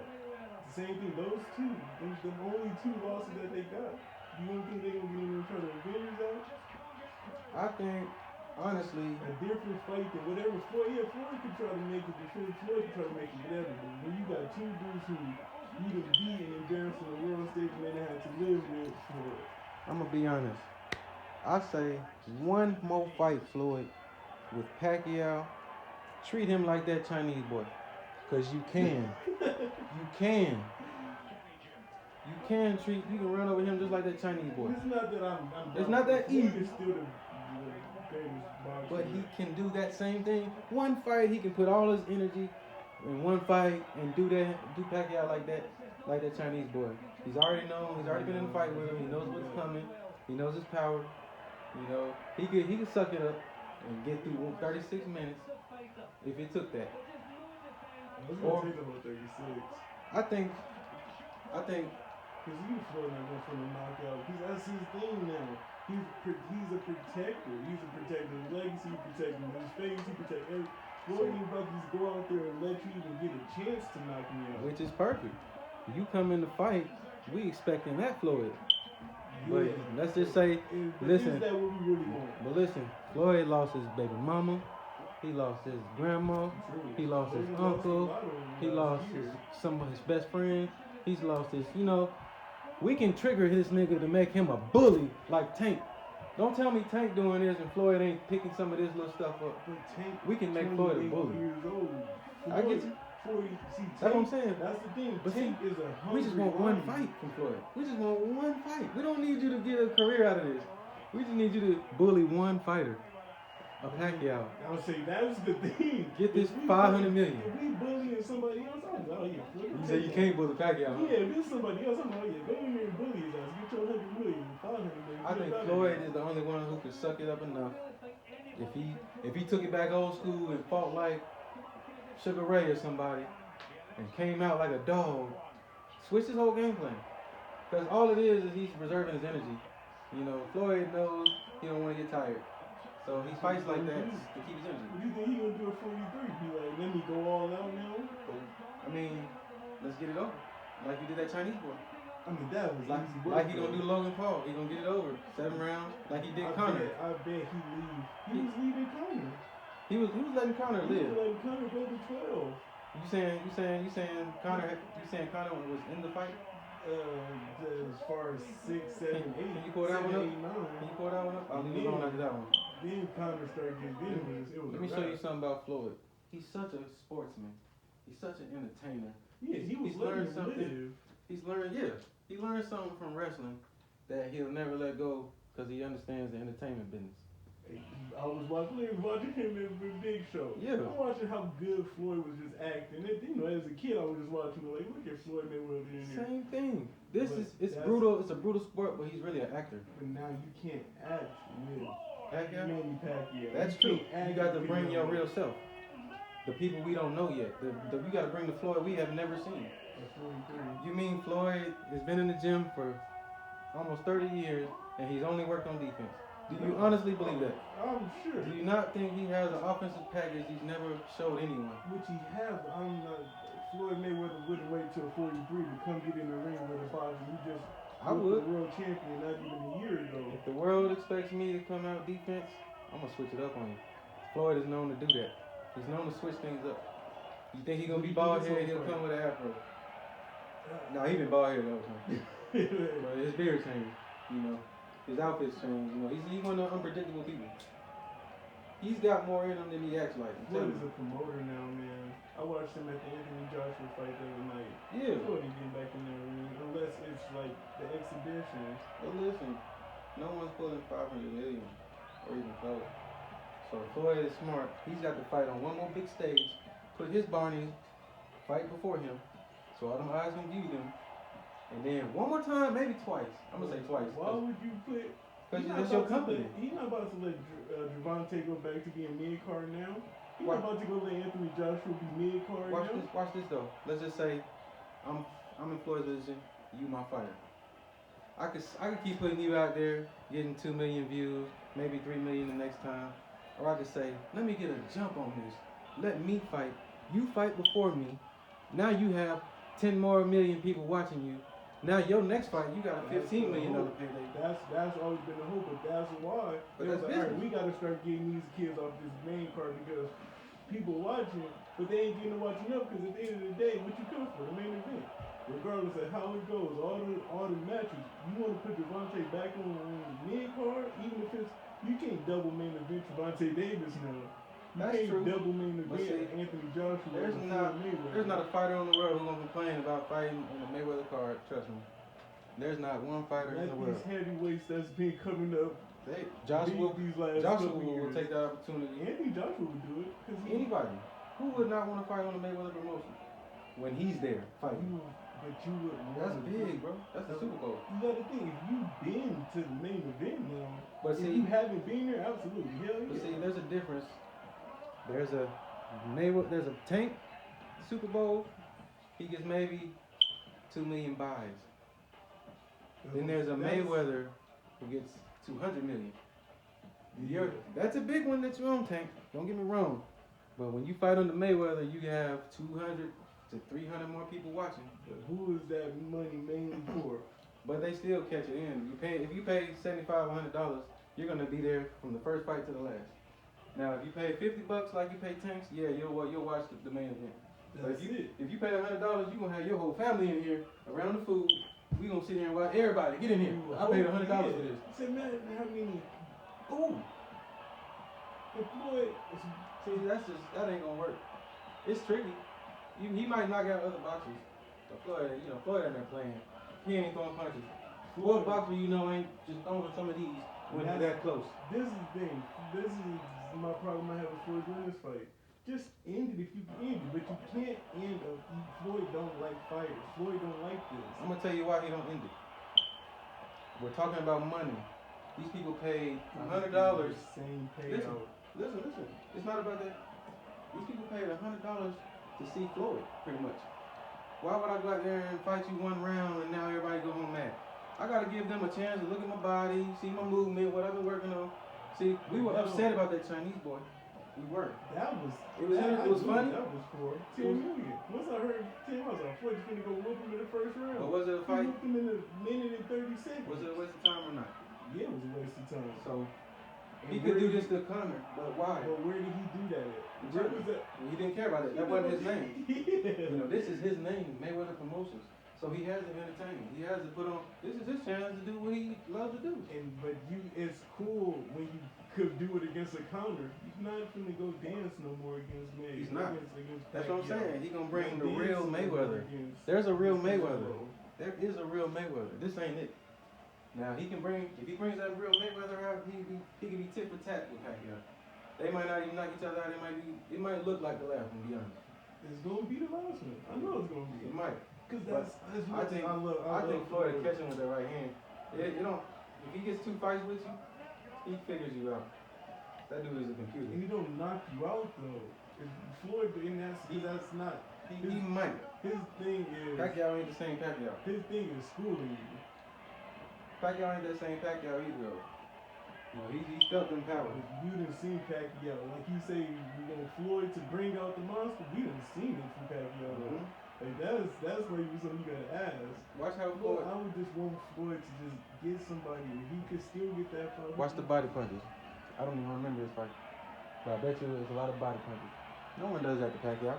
The same thing, those two, the only 2 losses that they got. You don't think they're going to get in and try to revenge that? I think, honestly, a different fight than whatever Floyd could try to make it, Floyd could try to make it whatever. But when you got 2 dudes who you done beat and embarrassed on the world stage and then had to live with for I'm going to be honest. I say one more fight, Floyd, with Pacquiao. Treat him like that Chinese boy. Because you can. You can. You can run over him just like that Chinese boy. It's not that I'm it's not that easy. He's still the greatest boxer. But he can do that same thing. One fight, he can put all his energy in one fight and do Pacquiao like that Chinese boy. He's already known. He's already been in a fight with him. He knows what's coming. He knows his power. You know, he could suck it up and get through 36 minutes if it took that. It's gonna take about 36. I think. Because you Floyd not going for the knockout. Because that's his thing now. He's a protector. He's a protector of his legacy, protecting his face, he protects everything. Floyd ain't about to just go out there and let you even get a chance to knock me out. Which is perfect. You come in the fight, we expecting that Floyd. But let's just say, listen. Is that what we really want? But listen, Floyd lost his baby mama. He lost his grandma. He lost his uncle. He lost some of his best friends. He's lost his, you know. We can trigger this nigga to make him a bully like Tank. Don't tell me Tank doing this and Floyd ain't picking some of this little stuff up. We can make Floyd a bully. I get you. That's what I'm saying. That's the thing. But Tank see, is a we just want one fight from Floyd. We just want one fight. We don't need you to get a career out of this. We just need you to bully one fighter. a Pacquiao. I'm saying that's the thing. Get this If we 500 million. If we bullying somebody else, I'm like, oh yeah, Floyd. You say you can't bully Pacquiao, huh? Yeah, if it's somebody else, I'm like, oh yeah, go in there and bully his ass. Get your 100 million, 500 million. I think Floyd is the only one who could suck it up enough. If he took it back old school and fought like Sugar Ray or somebody and came out like a dog, switch his whole game plan. Because all it is he's preserving his energy. You know, Floyd knows he don't want to get tired. So he fights like that to keep his energy. What do you think he gonna do at 43? Be like, let me go all out now? I mean, let's get it over. Like he did that Chinese boy. I mean, that was Like, easy work. like he gonna do Logan Paul. He gonna get it over. 7 rounds. Like he did Conor. I bet he leave. He was leaving Conor. He was letting Conor He live. was letting Conor go to 12. You saying Conor was in the fight? As far as 6, 7, 8. Can you pull that one up? 8, 9. Can you pull that one up? I'll leave it on after that one. Then Conor started getting in. It was Let me show you something about Floyd. He's such a sportsman. He's such an entertainer. Yeah, he was He's learning learned something. live. He learned something from wrestling that he'll never let go because he understands the entertainment business. I was watching him in the Big Show. Yeah. I'm watching how good Floyd was just acting. And, you know, as a kid, I was just watching like, look at Floyd Mayweather in there. Same thing. It's But brutal. It's a brutal sport, but he's really an actor. But now you can't act with Pacquiao? Manny Pacquiao. That's You true. can't act You got to with bring him. your real self. The people we don't know yet. You got to bring the Floyd we have never seen. At 43. You mean Floyd has been in the gym for almost 30 years and he's only worked on defense? Do you honestly believe that? I'm sure. Do you not think he has an offensive package he's never showed anyone? Which he has, but I'm not. Floyd Mayweather wouldn't wait till 43 to come get in the ring with a boxer. You just I was would. the world champion not even a year ago. If the world expects me to come out defense, I'm going to switch it up on you. Floyd is known to do that. He's known to switch things up. You think he's going to be bald headed, he'll come with an afro. No, he been bald headed all the time. But his beard changed, you know. His outfits changed, you know. He's one of the unpredictable people. He's got more in him than he acts like. I'm Floyd telling is you. a promoter now, man. I watched him at the Anthony Joshua fight the other night. Yeah. Floyd ain't getting back in there ring unless it's like the exhibition. But listen, no one's pulling 500 million or even close. So Floyd is smart. He's got to fight on one more big stage. Put his Barney fight before him, so all them eyes can view them. And then one more time, maybe twice. I'm gonna say twice. Why would you put? Because He's not that's your about to company. He's not about to let Gervonta go back to being mid-card now. He's Why? not about to go let Anthony Joshua be mid-card now. Watch this though. Let's just say I'm in Floyd's position. You my fighter. I could keep putting you out there, getting 2 million views, maybe 3 million the next time. Or I could say, let me get a jump on this. Let me fight. You fight before me. Now you have 10 more million people watching you. Now your next fight, you got a $15 million payday. That's always been the hope, but that's why. But they that's was like, all right, business. we got to start getting these kids off this main card because people watching, but they ain't getting to watch enough because at the end of the day, what you come for, the main event. Regardless of how it goes, all the matches, you want to put Gervonta back on mid card, even if it's you can't double main event Gervonta Davis now. You That's can't true. double main But event see, Anthony Joshua. There's over not Floyd Mayweather. there's not a fighter in the world who's gonna complain about fighting on the Mayweather card. Trust me. There's not one fighter in the world. These heavyweights that's been coming up. Joshua these last Joshua couple will years. take that opportunity. Anthony Joshua would do it. Cause Anybody. Who would not want to fight on the Mayweather promotion? When he's there fighting. But you would That's big, bro. That's the Super Bowl. You gotta think, if you've been to the main event now, But if see, you haven't been there, absolutely. Hell but yeah. see, there's a difference. There's a Tank Super Bowl. He gets maybe 2 million buys. Then there's a Mayweather who gets 200 million. That's a big one that you own, Tank. Don't get me wrong. But when you fight under Mayweather, you have 200 to 300 more people watching. But who is that money mainly for? But they still catch it in. If you pay $75, $100, you're gonna be there from the first fight to the last. Now, if you pay $50 like you pay Tanks, yeah, you'll watch the main event. But That's it. if you pay $100, you gonna have your whole family in here around the food. We gonna sit here and watch everybody. Get in here. I paid $100 for this. Say, man, how many? Ooh. If Floyd, See, that ain't gonna work. It's tricky. He might knock out other boxers, but Floyd in there playing. He ain't throwing punches. What boxer you know ain't just throwing some of these when they're that close? This is the thing. This is my problem I have with Floyd during this fight. Just end it if you can end it, but you can't end a Floyd don't like fighters. Floyd don't like this. I'm gonna tell you why he don't end it. We're talking about money. These people paid $100. Same payout. Listen. It's not about that. These people paid $100 to see Floyd, pretty much. Why would I go out there and fight you one round and now everybody go home mad? I gotta give them a chance to look at my body, see my movement, what I've been working on. See, we were upset about that Chinese boy. We were. It was funny. That was for 10 million. Once I heard 10 I was like, Floyd just gonna go whoop him in the first round. But was it a He fight? whooped him in a minute and 30 seconds. Was it a waste of time or not? Yeah, it was a waste of time. So he could do this to Conor, but why? But where did he do that at? Where was that? He didn't care about it. That wasn't his name. Yeah. You know, this is his name, Mayweather Promotions. So he has to entertain. He has to put on. This is his chance to do what he loves to do. But it's cool when you could do it against a counter. He's not gonna go dance no more against May. He's not. Against That's what I'm saying. He gonna bring the Not real dancing Mayweather. against There's a real Mayweather. Canelo. There is a real Mayweather. This ain't it. Now he can bring. If he brings that real Mayweather out, he can be tit for tat with Pacquiao. They might not even knock each other out. It might look like the last one. To be honest. It's gonna be the last one. I know it's gonna be. It might. Cause But that's I think Floyd will catch him with that right hand. It don't. If he gets 2 fights with you, he figures you out. That dude is a computer. And he don't knock you out though. If Floyd, and that's not. He might. His thing is. Pacquiao ain't the same Pacquiao. His thing is schooling you. Pacquiao ain't that same Pacquiao either though. You know, he felt them powers. You didn't see Pacquiao. Like you say, you want Floyd to bring out the monster. We didn't see it from Pacquiao. Mm-hmm. Like that's where you something you gotta ask. Watch how Well, Floyd. I would just want Floyd to just get somebody where he could still get that fight. Watch the body punches. I don't even remember this fight, but I bet you it's a lot of body punches. No one does that to Pacquiao.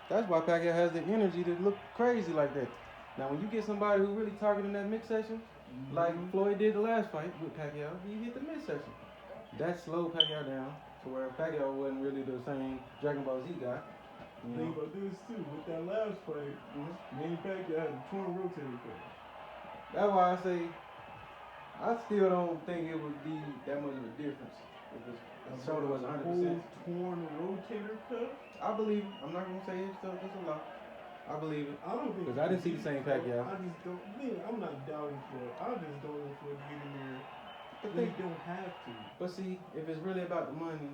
That's why Pacquiao has the energy to look crazy like that. Now, when you get somebody who really targeting that midsection, like Floyd did the last fight with Pacquiao, he hit the midsection. That slowed Pacquiao down to where Pacquiao wasn't really the same Dragon Ball Z guy. You Think know? about this too. With that last fight, Manny Pacquiao had a torn rotator cuff. That's why I say I still don't think it would be that much of a difference if his shoulder was 100%. Whole torn rotator cuff. I believe it. I'm not gonna say it's a lot. I believe it. I don't think. Because I didn't see the same Pacquiao. I just don't. Man, I'm not doubting Floyd. I just don't want Floyd to get in there. But They don't have to. But see, if it's really about the money,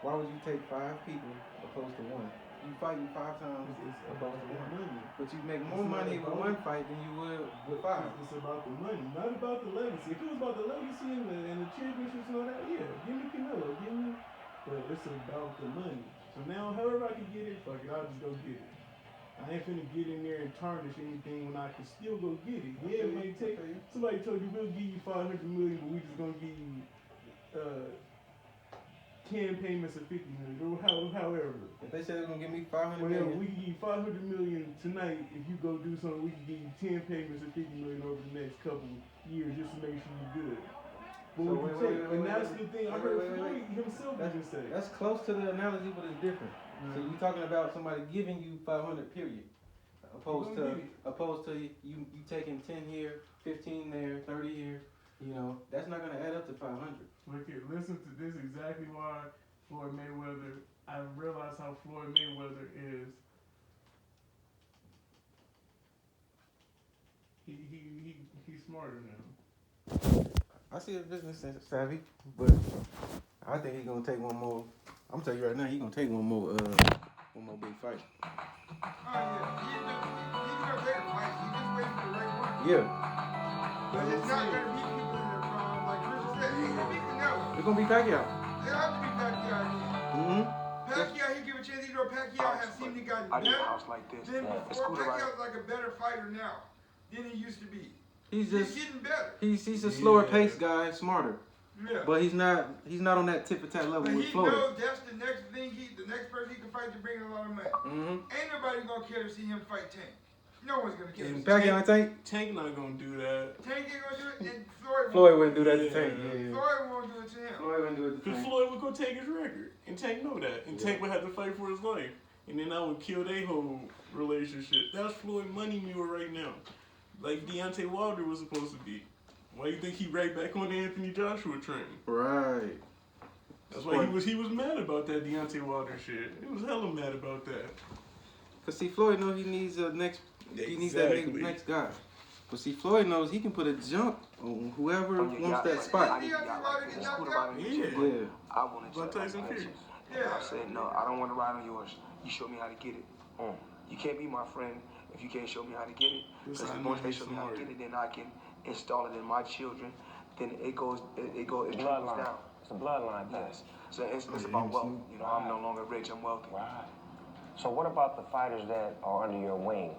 why would you take 5 people opposed to 1? You fighting 5 times It's opposed about to the 1. money. But you make It's more not money with about 1 fight than you would with 5. It's about the money, not about the legacy. If it was about the legacy and the championships and all that, yeah, give me Canelo, give me. But it's about the money. So now, however I can get it, fuck it, I'll just go get it. I ain't finna get in there and tarnish anything when I can still go get it. Yeah, it may take. Somebody told you we'll give you $500 million, but we just gonna give you 10 payments of $50 million, or however. If they said they're gonna give me 500 Well, million, we can give you $500 million tonight. If you go do something, we can give you 10 payments of $50 million over the next couple years just to make sure you're good. But So we can take, and that's the thing. I heard Floyd himself even say. that's close to the analogy, but it's different. So you're talking about somebody giving you 500 period, opposed to you taking 10 here, 15 there, 30 here. You know, that's not gonna add up to 500. Look here, listen to this exactly why Floyd Mayweather, I realize how Floyd Mayweather is. He's smarter now. I see a business savvy, but I think he's gonna take one more. I'm telling you right now, he's gonna take one more big fight. Oh, yeah. He's gonna take a fight. He's just waiting for the right one. Yeah, But it's not gonna be people in the like Richard said, it ain't gonna be Canelo. it's gonna be Pacquiao. It have to be Pacquiao again. Pacquiao, he give a chance. You know, Pacquiao has seemed to gotten I need a better house like this. than It's before. cool to ride. Pacquiao's like a better fighter now than he used to be. He's He's just getting better. he's a slower Yeah. paced guy, smarter, Yeah. but he's not on that tip for tat level But with he Floyd. knows that's the next thing the next person he can fight to bring in a lot of money. Ain't nobody gonna care to see him fight Tank. No one's gonna care. to And see Pacquiao and Tank, Tank not gonna do that. Tank ain't gonna do it, and Floyd wouldn't do that to Yeah. Tank. Yeah. Floyd won't do it to him. Floyd wouldn't do it to Because Tank. Floyd would go take his record. And Tank know that. And Yeah. Tank would have to fight for his life. And then that would kill their whole relationship. That's Floyd money mule right now. like Deontay Wilder was supposed to be. Why do you think he right back on the Anthony Joshua train? Right. That's why he was mad about that Deontay Wilder shit. He was hella mad about that. Cause see, Floyd knows he needs a next. He needs that next guy. But see, Floyd knows he can put a jump on whoever wants that spot. Yeah. I want to Tyson Fury. I said, no, I don't want to ride on yours. You show me how to get it. You can't be my friend if you can't show me how to get it. Because once they show me how to get it, then I can install it in my children. Then it trickles down. It's a bloodline. Yes. So it's about wealth. You know, I'm no longer rich, I'm wealthy. Right. So what about the fighters that are under your wing?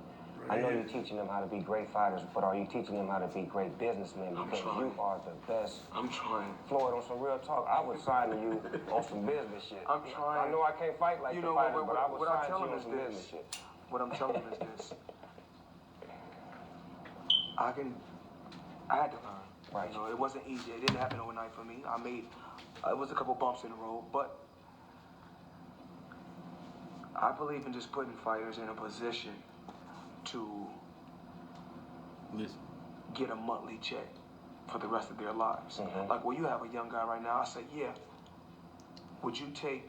I know you're teaching them how to be great fighters, but are you teaching them how to be great businessmen? Because you are the best. I'm trying. Floyd, on some real talk, I would sign to you on some business shit. I'm trying. I know I can't fight like the fighters, but I would sign to you on some business shit. What I'm telling them is this. I had to learn. Right. You know, it wasn't easy. It didn't happen overnight for me. It was a couple bumps in the road, but I believe in just putting fighters in a position to get a monthly check for the rest of their lives. Like, well, you have a young guy right now. I say, yeah. Would you take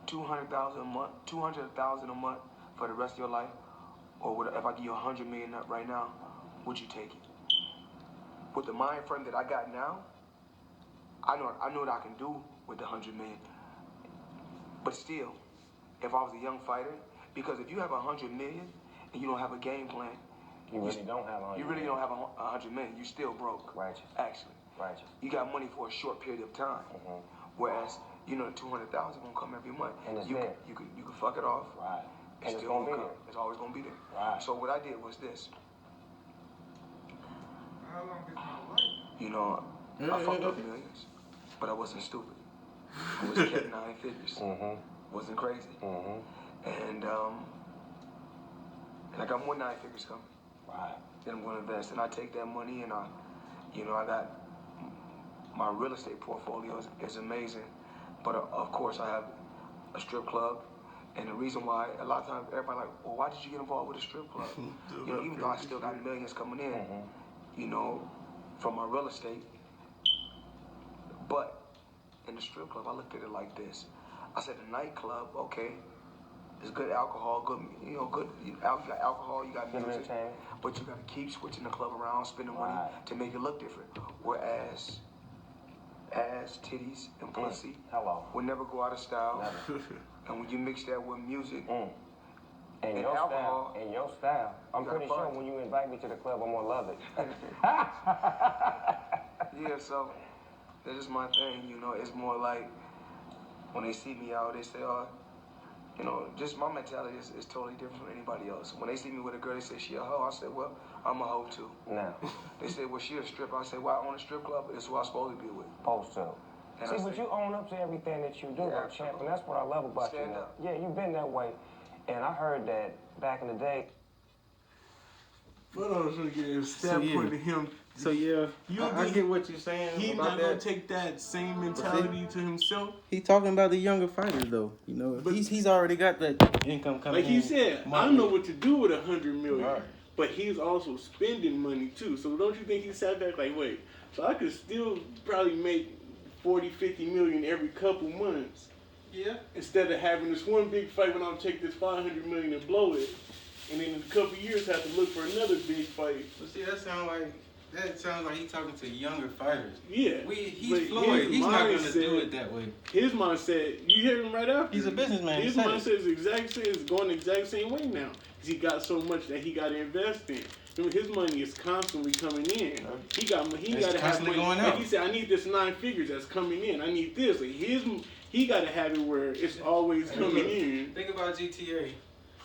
$200,000 a month, $200,000 a month for the rest of your life, or if I give you $100 million right now, would you take it? With the mind frame that I got now, I know what I can do with the $100 million. But still, if I was a young fighter, because if you have $100 million and you don't have a game plan, you really don't have $100 million. You really don't have $100 million. You still broke. Righteous. Actually. Righteous. You got money for a short period of time. Whereas, you know, the $200,000 won't come every month. And it's you there. can fuck it off. Right. And it's still gonna be come. there. It's always gonna be there. Right. So what I did was this. How long is my life? You know, I fucked up millions, but I wasn't stupid. I was kept 9 figures. Wasn't crazy. And I got more 9 figures coming. Right. Then I'm gonna invest, and I take that money, and I got my real estate portfolio is amazing, but of course I have a strip club, and the reason why a lot of times everybody like, well, why did you get involved with a strip club? You know, even though I still got millions coming in, you know, from my real estate, but in the strip club I looked at it like this. I said the nightclub, okay, it's good alcohol, good, you know, good. You got alcohol, you got music, but you got to keep switching the club around, spending money to make it look different. Whereas ass, titties, and pussy will never go out of style. And when you mix that with music and your alcohol, style, and your style, I'm pretty sure when you invite me to the club, I'm gonna love it. Yeah, so that's just my thing. You know, it's more like when they see me out, they say, oh. You know, just my mentality is totally different from anybody else. When they see me with a girl, they say, she a hoe. I said, well, I'm a hoe too. No. They say, well, she a stripper. I say, well, I own a strip club, but it's who I'm supposed to be with. Supposed to. See, but you own up to everything that you do, though, champ, and that's what I love about you. Now. Yeah, you've been that way. And I heard that back in the day. But I was trying to get a standpoint to him. So yeah, I get what you're saying. He's about not gonna take that same mentality to himself. He's talking about the younger fighters, though. You know, but he's already got that income coming. Like he said, I don't know what to do with $100 million, right. But he's also spending money too. So don't you think he sat back like, wait, so I could still probably make 40, 50 million every couple months. Yeah. Instead of having this one big fight when I'll take this 500 million and blow it, and then in a couple years have to look for another big fight. But see, that sounds like he's talking to younger fighters. Yeah. He's Floyd. He's not going to do it that way. His mindset, you hear him right after. He's a businessman. His mindset is going the exact same way now. He got so much that he got to invest in. Remember, his money is constantly coming in. He got to have money. Going like out. he said, I need this 9 figures that's coming in. I need this. Like he got to have it where it's always coming in. Think about GTA.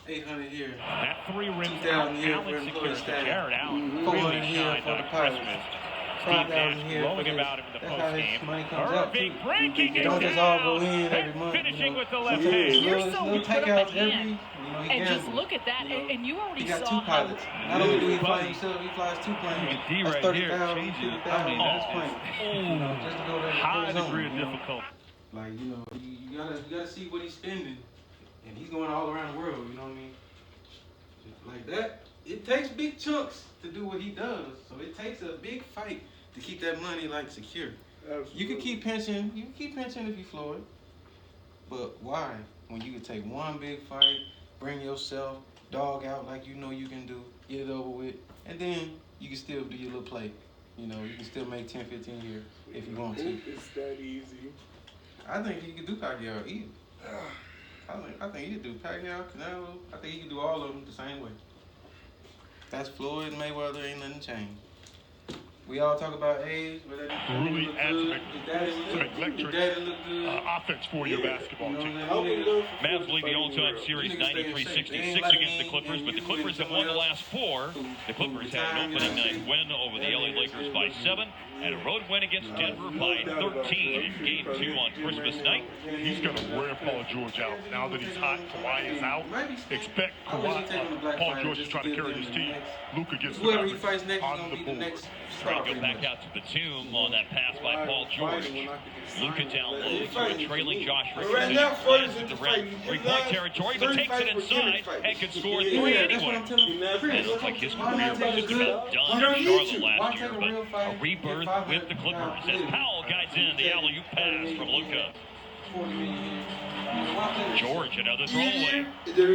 800 here. That 3 rings out. Allen secures the Jared Allen. 400 here for the Pirates. 5,000 here. Rolling about him in the That's how his money comes up. Irving breaking it don't just all go in every month. Finishing with the Yeah. left hand. You're so little put up takeouts at the end. every. And just look at that, and you already He got saw 2 pilots. Not only do he fly Buddy. himself, he flies 2 planes. D That's right 30,000, here changes. 50,000 I mean, on his that plane. is Just to go to high the zone, degree of you know? difficulty. Like, you know, you gotta see what he's spending, and he's going all around the world. You know what I mean? Like that. it takes big chunks to do what he does. So it takes a big fight to keep that money like secure. Absolutely. You can keep pinching. You can keep pinching if you Floyd. But why? When you can take one big fight, bring yourself, dog out like you know you can do, get it over with, and then you can still do your little play. You know, you can still make 10, 15 here if you want to. It's that easy. I think he could do Pacquiao either. I think he could do Pacquiao, Canelo. I think he could do all of them the same way. That's Floyd, Mayweather, ain't nothing changed. We all talk about age, but really adds electric offense for your basketball team. Mavs lead the all-time series 93-66 against the Clippers, but the Clippers have won the last 4. The Clippers had an opening night win over the LA Lakers by 7 and a road win against Denver by 13 in Game 2 on Christmas night. He's going to wear Paul George out. Now that he's hot, Kawhi is out. Expect Paul George to try to carry his team. Luka gets the whoever he fights next is on going the to be the board. next Trying star. to go back out to Batum on that pass by Paul George. Luka down low to a trailing Josh Richardson. Lands in the red 3-point territory, but takes it inside and can score 3 anyway. It looks like his career was just about done in Charlotte last year, but a rebirth with the Clippers as Powell guides in the alley-oop pass from Luka. George, another throwaway.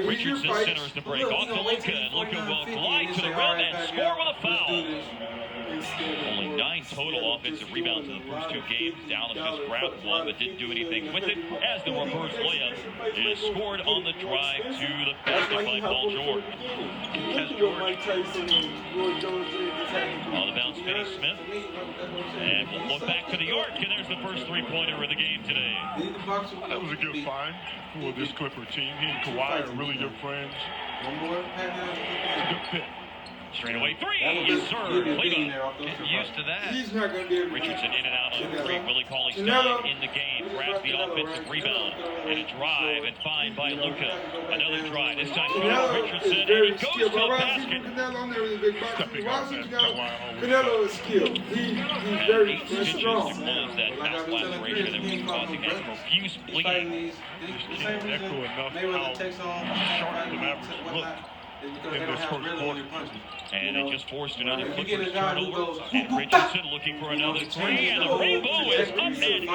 Richardson centers the break off to Luka, and Luka will glide to the rim and score with a foul. Only 9 total offensive rebounds in the first 2 games. Dallas just grabbed one but didn't do anything with it as the reverse layup is scored on the drive to the basket by Paul George. On the bounce, Finney Smith. And we'll look back to New York, and there's the first 3-pointer of the game today. That was a good find for this Clipper team. He and Kawhi are really good friends. It's a good pick. Straight away 3, yes sir. Leva. Getting used to that. He's not going to be able to. Richardson in and out on the 3. Willie Cauley-Stein in the game. Grabs the offensive rebound. And a drive and find by Luka. Another drive. This time for Richardson. And he goes to the basket. Canelo is skilled. He's very strong. To close that pass laceration that was causing that profuse bleeding. Just can't echo enough how sharp the Mavericks look in this first quarter. And it just forced another Clippers turnover. And Richardson looking for another 3, and the rainbow is up and in.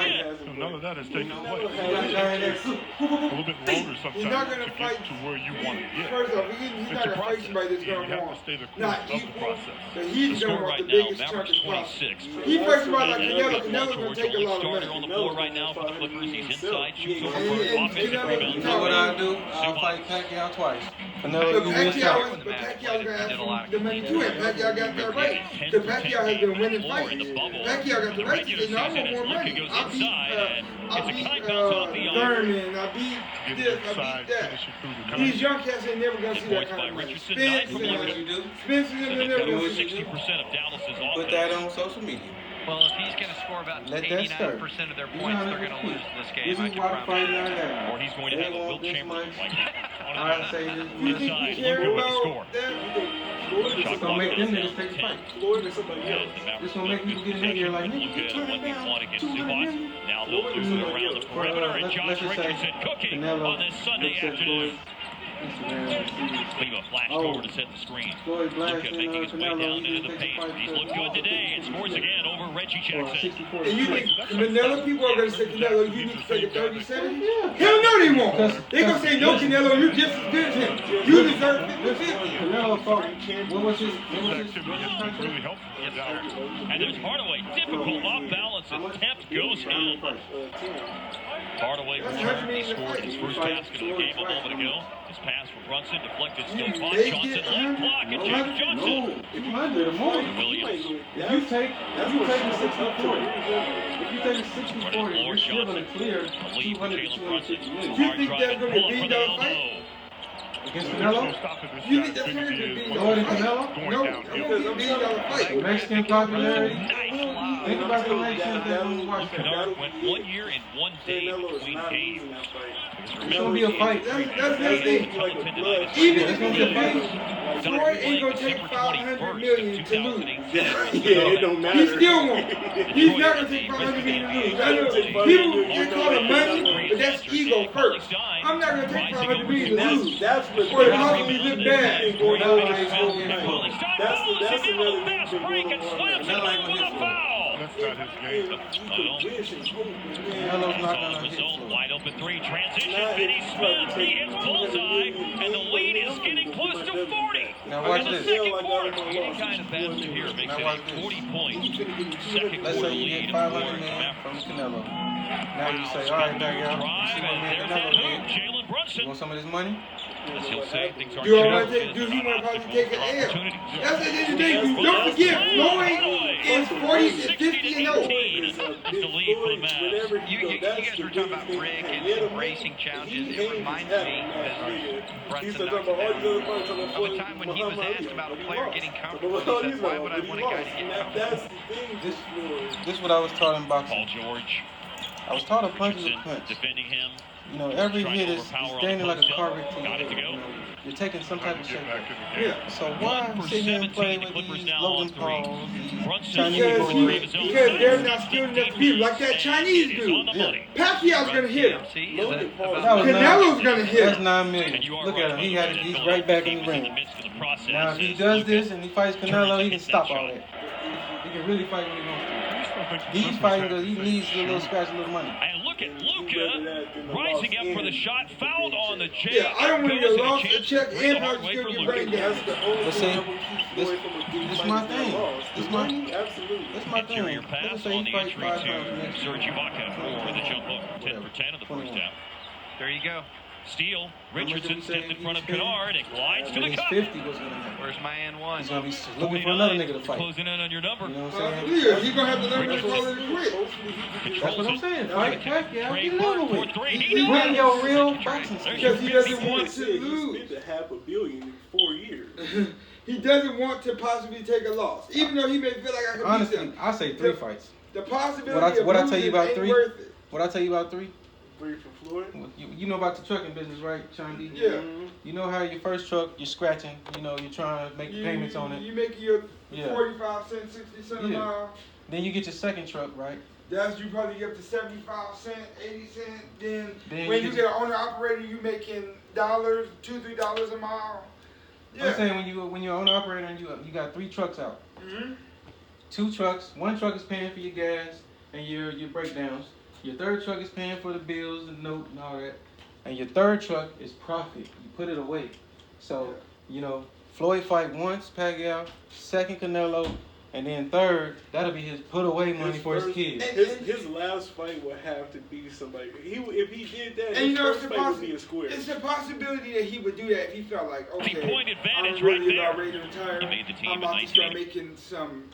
None of that has taken place. A little bit longer sometimes to get to where you want to get. First off, he's not going to fight somebody that's going to You have to stay the course of the process. The score right now, Mavericks 26. He fights somebody like Canelo. Paul Canelo's going George, to take a only lot of starter on money. the floor right now for the Clippers. He's inside, shoots over for offensive rebounds. You know what I'll do? I'll fight Pacquiao twice. Canelo, you win Pacquiao's going to ask the money too, and Pacquiao got that right. Because Pacquiao has been winning fights. Pacquiao got the right to say, no, I want more money. I beat Thurman, I beat this, I beat that. These young cats ain't never going to see that kind of money. Spence and they're never going to see 60% of Dallas's offense. Put that on social media. Well, if he's going to score about 89% of their points, they're going to lose this game. This is why fighting like that. Or he's going to have a Wilt Chamberlain like I say this. inside. Luka with the score. It's gonna make them niggas take the fight. It's gonna make people get in here like me. Luka in a 1v1 against Zubac. Now they'll move it around the perimeter, and Josh Richardson cooking on this Sunday afternoon. Leva flashed over to set the screen. Luka making his way down into the paint. He's looked good today and scores again over Reggie Jackson. And you think Canelo people are going to say, Canelo, you need to take a 30-70? Hell no, they won't. They're going to say, no, Canelo, you're just as good as him. You deserve 50-50. Canelo fought. What was his Really helpful. Yes, sir. And there's Hardaway, difficult off balance, and Temp goes in. Hardaway returned. He scored his first basket of the game a moment ago. His pass from Brunson deflected, still caught. Johnson left block, and James Johnson. Williams. If you take the 60-40, if you take the 60-40, you're still going to clear 200 to 250 minutes. You think that's going to be a $1 fight? Against Canelo? You think that's going to be a $1 Canelo? No, it's going to be a $1 fight. Mexican popularity? Nice Think about the elections that we watched. Kennard went 1 year and 1 day between games. It's gonna be a fight. That's the thing. Even if it's a fight, Floyd ain't gonna take $500 million to lose. Yeah, it don't matter. He still won't. He's not gonna take $500 million to lose. I know people get caught on money, but that's ego first. I'm not gonna take $500 million to lose. That's what Or it possibly look bad. That's another fast break and slams it home with a foul. That's not his game. Melo's not gonna hit. Wide open three, transition, Vinny Smith, he hits bullseye, and the lead is getting close to 40. Now watch in the this. second quarter. Any kind of basket here makes it a 40-point second Let's quarter say you lead get for 500 the million Mavericks. from Canelo. Now you say, all right, back out. You see what me and Canelo did? Jalen You Brunson. want some of this money? As he'll say, things aren't Do you shaping want up. to take? Do you want to probably take an L? Opportunity. That's the thing. Don't forget, Floyd is 40 to 50 and 0. It's the lead for the Mavs. You guys were talking about Rick and embracing challenges. It reminds me, as Brunson knocked it down, of a time when he was asked about a player getting comfortable. He said, why would I want a guy to get comfortable? This is what I was taught in boxing. Paul George. I was taught a punch is a Richardson punch. defending him. You know, every Trying to hit is overpower on standing the like a post car up. wreck to Got it to you go. know, you're taking some type of Get shake. back in the game. Yeah. So why 1 for sit here and play 17, the with Clippers these now Logan on three. Pauls, these Brunson Chinese Because boys? they're not skilled enough to beat like that Chinese dude. Pacquiao's gonna hit him. Canelo's gonna hit That's him. $9 million. Look at him. He's right back in the ring. Now if he does this and he fights Canelo, he can stop all that. He can really fight when he wants to. He's fighting because he needs a little scratch, a little money. And look at Luka rising up for the shot, fouled on the J. Yeah, I don't want to get lost in check and the probably hard way still for get Luka. brain damage. But see, this my thing. This my thing. Interior Let's pass say on he the fights entry 5 times next to year. Serge Ibaka for the jump hook. 10 for 10 in the first half. There you go. Steal. much did Richardson we say stepped in front of he's paid? Kennard and glides to When the he's cup. 50, what's going to happen? Where's my and one? He's going to be looking for another nigga to fight. Closing in on your number. You know what I'm saying? Yeah, he's gonna have to learn to call it quick. That's what I'm saying. Fight Pacquiao, get Trade it over for with. three. He Win your real There's boxing your Because he doesn't 51. want to lose. He spent $500 million in 4 years. He doesn't want to possibly take a loss, even though he may feel like I can beat Honestly, him. I say 3 fights. The possibility What I of tell you losing about ain't 3? worth it. What I tell you about 3? 3 for Floyd. You know about the trucking business, right, Chandi? Yeah. You know how your first truck, you're scratching. You know, you're trying to make payments on it. You make your Yeah. 45 cents, 60 cents a Yeah. mile. Then you get your second truck, right? That's you probably get up to 75 cents, 80 cents. Then Then when you you get- get an owner operator, you making dollars, $2-3 a mile. I'm saying when you're owner operator and you got 3 trucks out. Mm-hmm. 2 trucks. 1 truck is paying for your gas and your breakdowns. Your 3rd truck is paying for the bills and note and all that. And your 3rd truck is profit. You put it away. So, you know, Floyd fight once, Pacquiao, 2nd Canelo, and then 3rd, that'll be his put away money for his kids. His last fight would have to be somebody. If he did that, And you his know, first fight would be a square. it's a possibility that he would do that if he felt like, okay, 3-point advantage I'm really right there. about ready to retire. He made the team I'm in about to start 1980. making some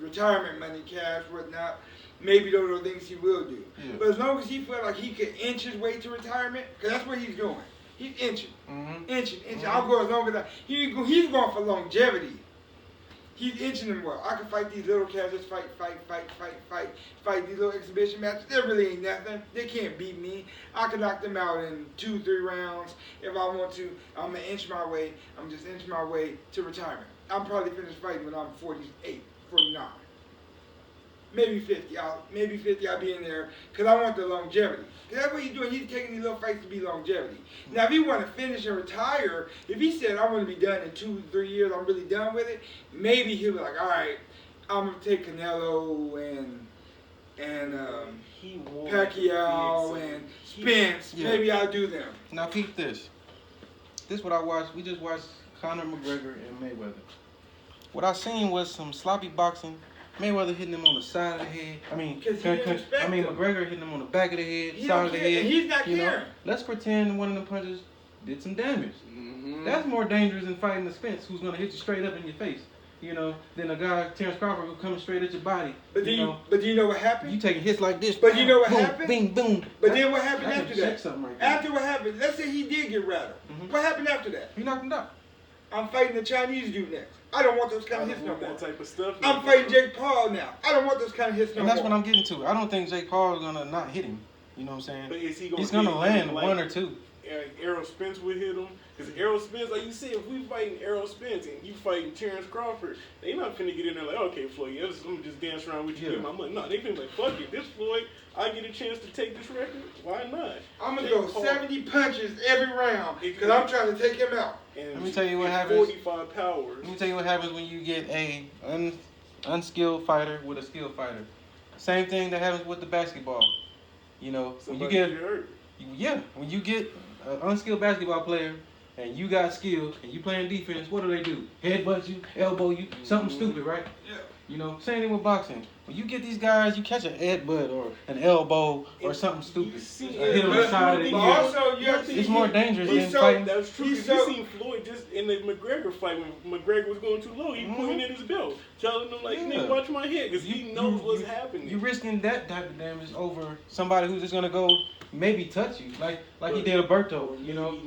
retirement money, cash, whatnot. Maybe those are the things he will do. Yeah. But as long as he felt like he could inch his way to retirement, because that's where he's going. He's inching, inching. I'll go as long as he's going for longevity. He's inching them well. I can fight these little cats, just fight these little exhibition matches. They really ain't nothing. They can't beat me. I can knock them out in 2-3 rounds if I want to. I'm gonna inch my way. I'm just inching my way to retirement. I'm probably finished fighting when I'm 48, 49. Maybe 50. I'll be in there because I want the longevity. Because that's what he's doing. He's taking these little fights to be longevity. Now, if he want to finish and retire, if he said, I want to be done in 2-3 years, I'm really done with it, maybe he'll be like, all right, I'm going to take Canelo and Pacquiao and Spence. Yeah. Maybe I'll do them. Now peep this. This is what I watched. We just watched Conor McGregor and Mayweather. What I seen was some sloppy boxing. Mayweather hitting him on the side of the head. McGregor hitting him on the back of the head, He side don't of the care, head. and he's not you know, caring. let's pretend one of the punches did some damage. That's more dangerous than fighting the Spence, who's gonna hit you straight up in your face. You know, than a guy Terrence Crawford who comes straight at your body. But do you know what happened? You taking hits like this. But you know what boom, happened? Bing, boom. But then what happened I after can check that? something right there. After what happened? Let's say he did get rattled. What happened after that? He knocked him down. I'm fighting the Chinese dude next. I don't want those kind of hits no more. That type of stuff. I'm fighting Jake Paul now. I don't want those kind of hits no more. And that's what I'm getting to. I don't think Jake Paul is gonna not hit him. You know what I'm saying? But is He's gonna land one or two. Errol Spence would hit him. Because Errol Spence, like you said, if we fighting Errol Spence and you fighting Terrence Crawford, they not finna get in there like, okay, Floyd, I'm gonna just dance around with you, get my money. No, they finna like, fuck it, this Floyd, I get a chance to take this record. Why not? I'm gonna go 70 punches every round because I'm trying to take him out. And let me tell you what happens. 45 powers. Let me tell you what happens when you get a unskilled fighter with a skilled fighter. Same thing that happens with the basketball. You know, when you get hurt. When you get an unskilled basketball player and you got skill and you playing defense, what do? Headbutt you, elbow you, something stupid, right? Yeah. You know, same thing with boxing. When you get these guys, you catch an headbutt or an elbow or something stupid. Hit on the side of the ear. It's more dangerous than fighting. That's true. You seen Floyd just in the McGregor fight when McGregor was going too low. He pointed at his belt, telling him like, "Nigga, watch my head," because he knows what's happening. You risking that type of damage over somebody who's just gonna go maybe touch you, like he did Berto. You know,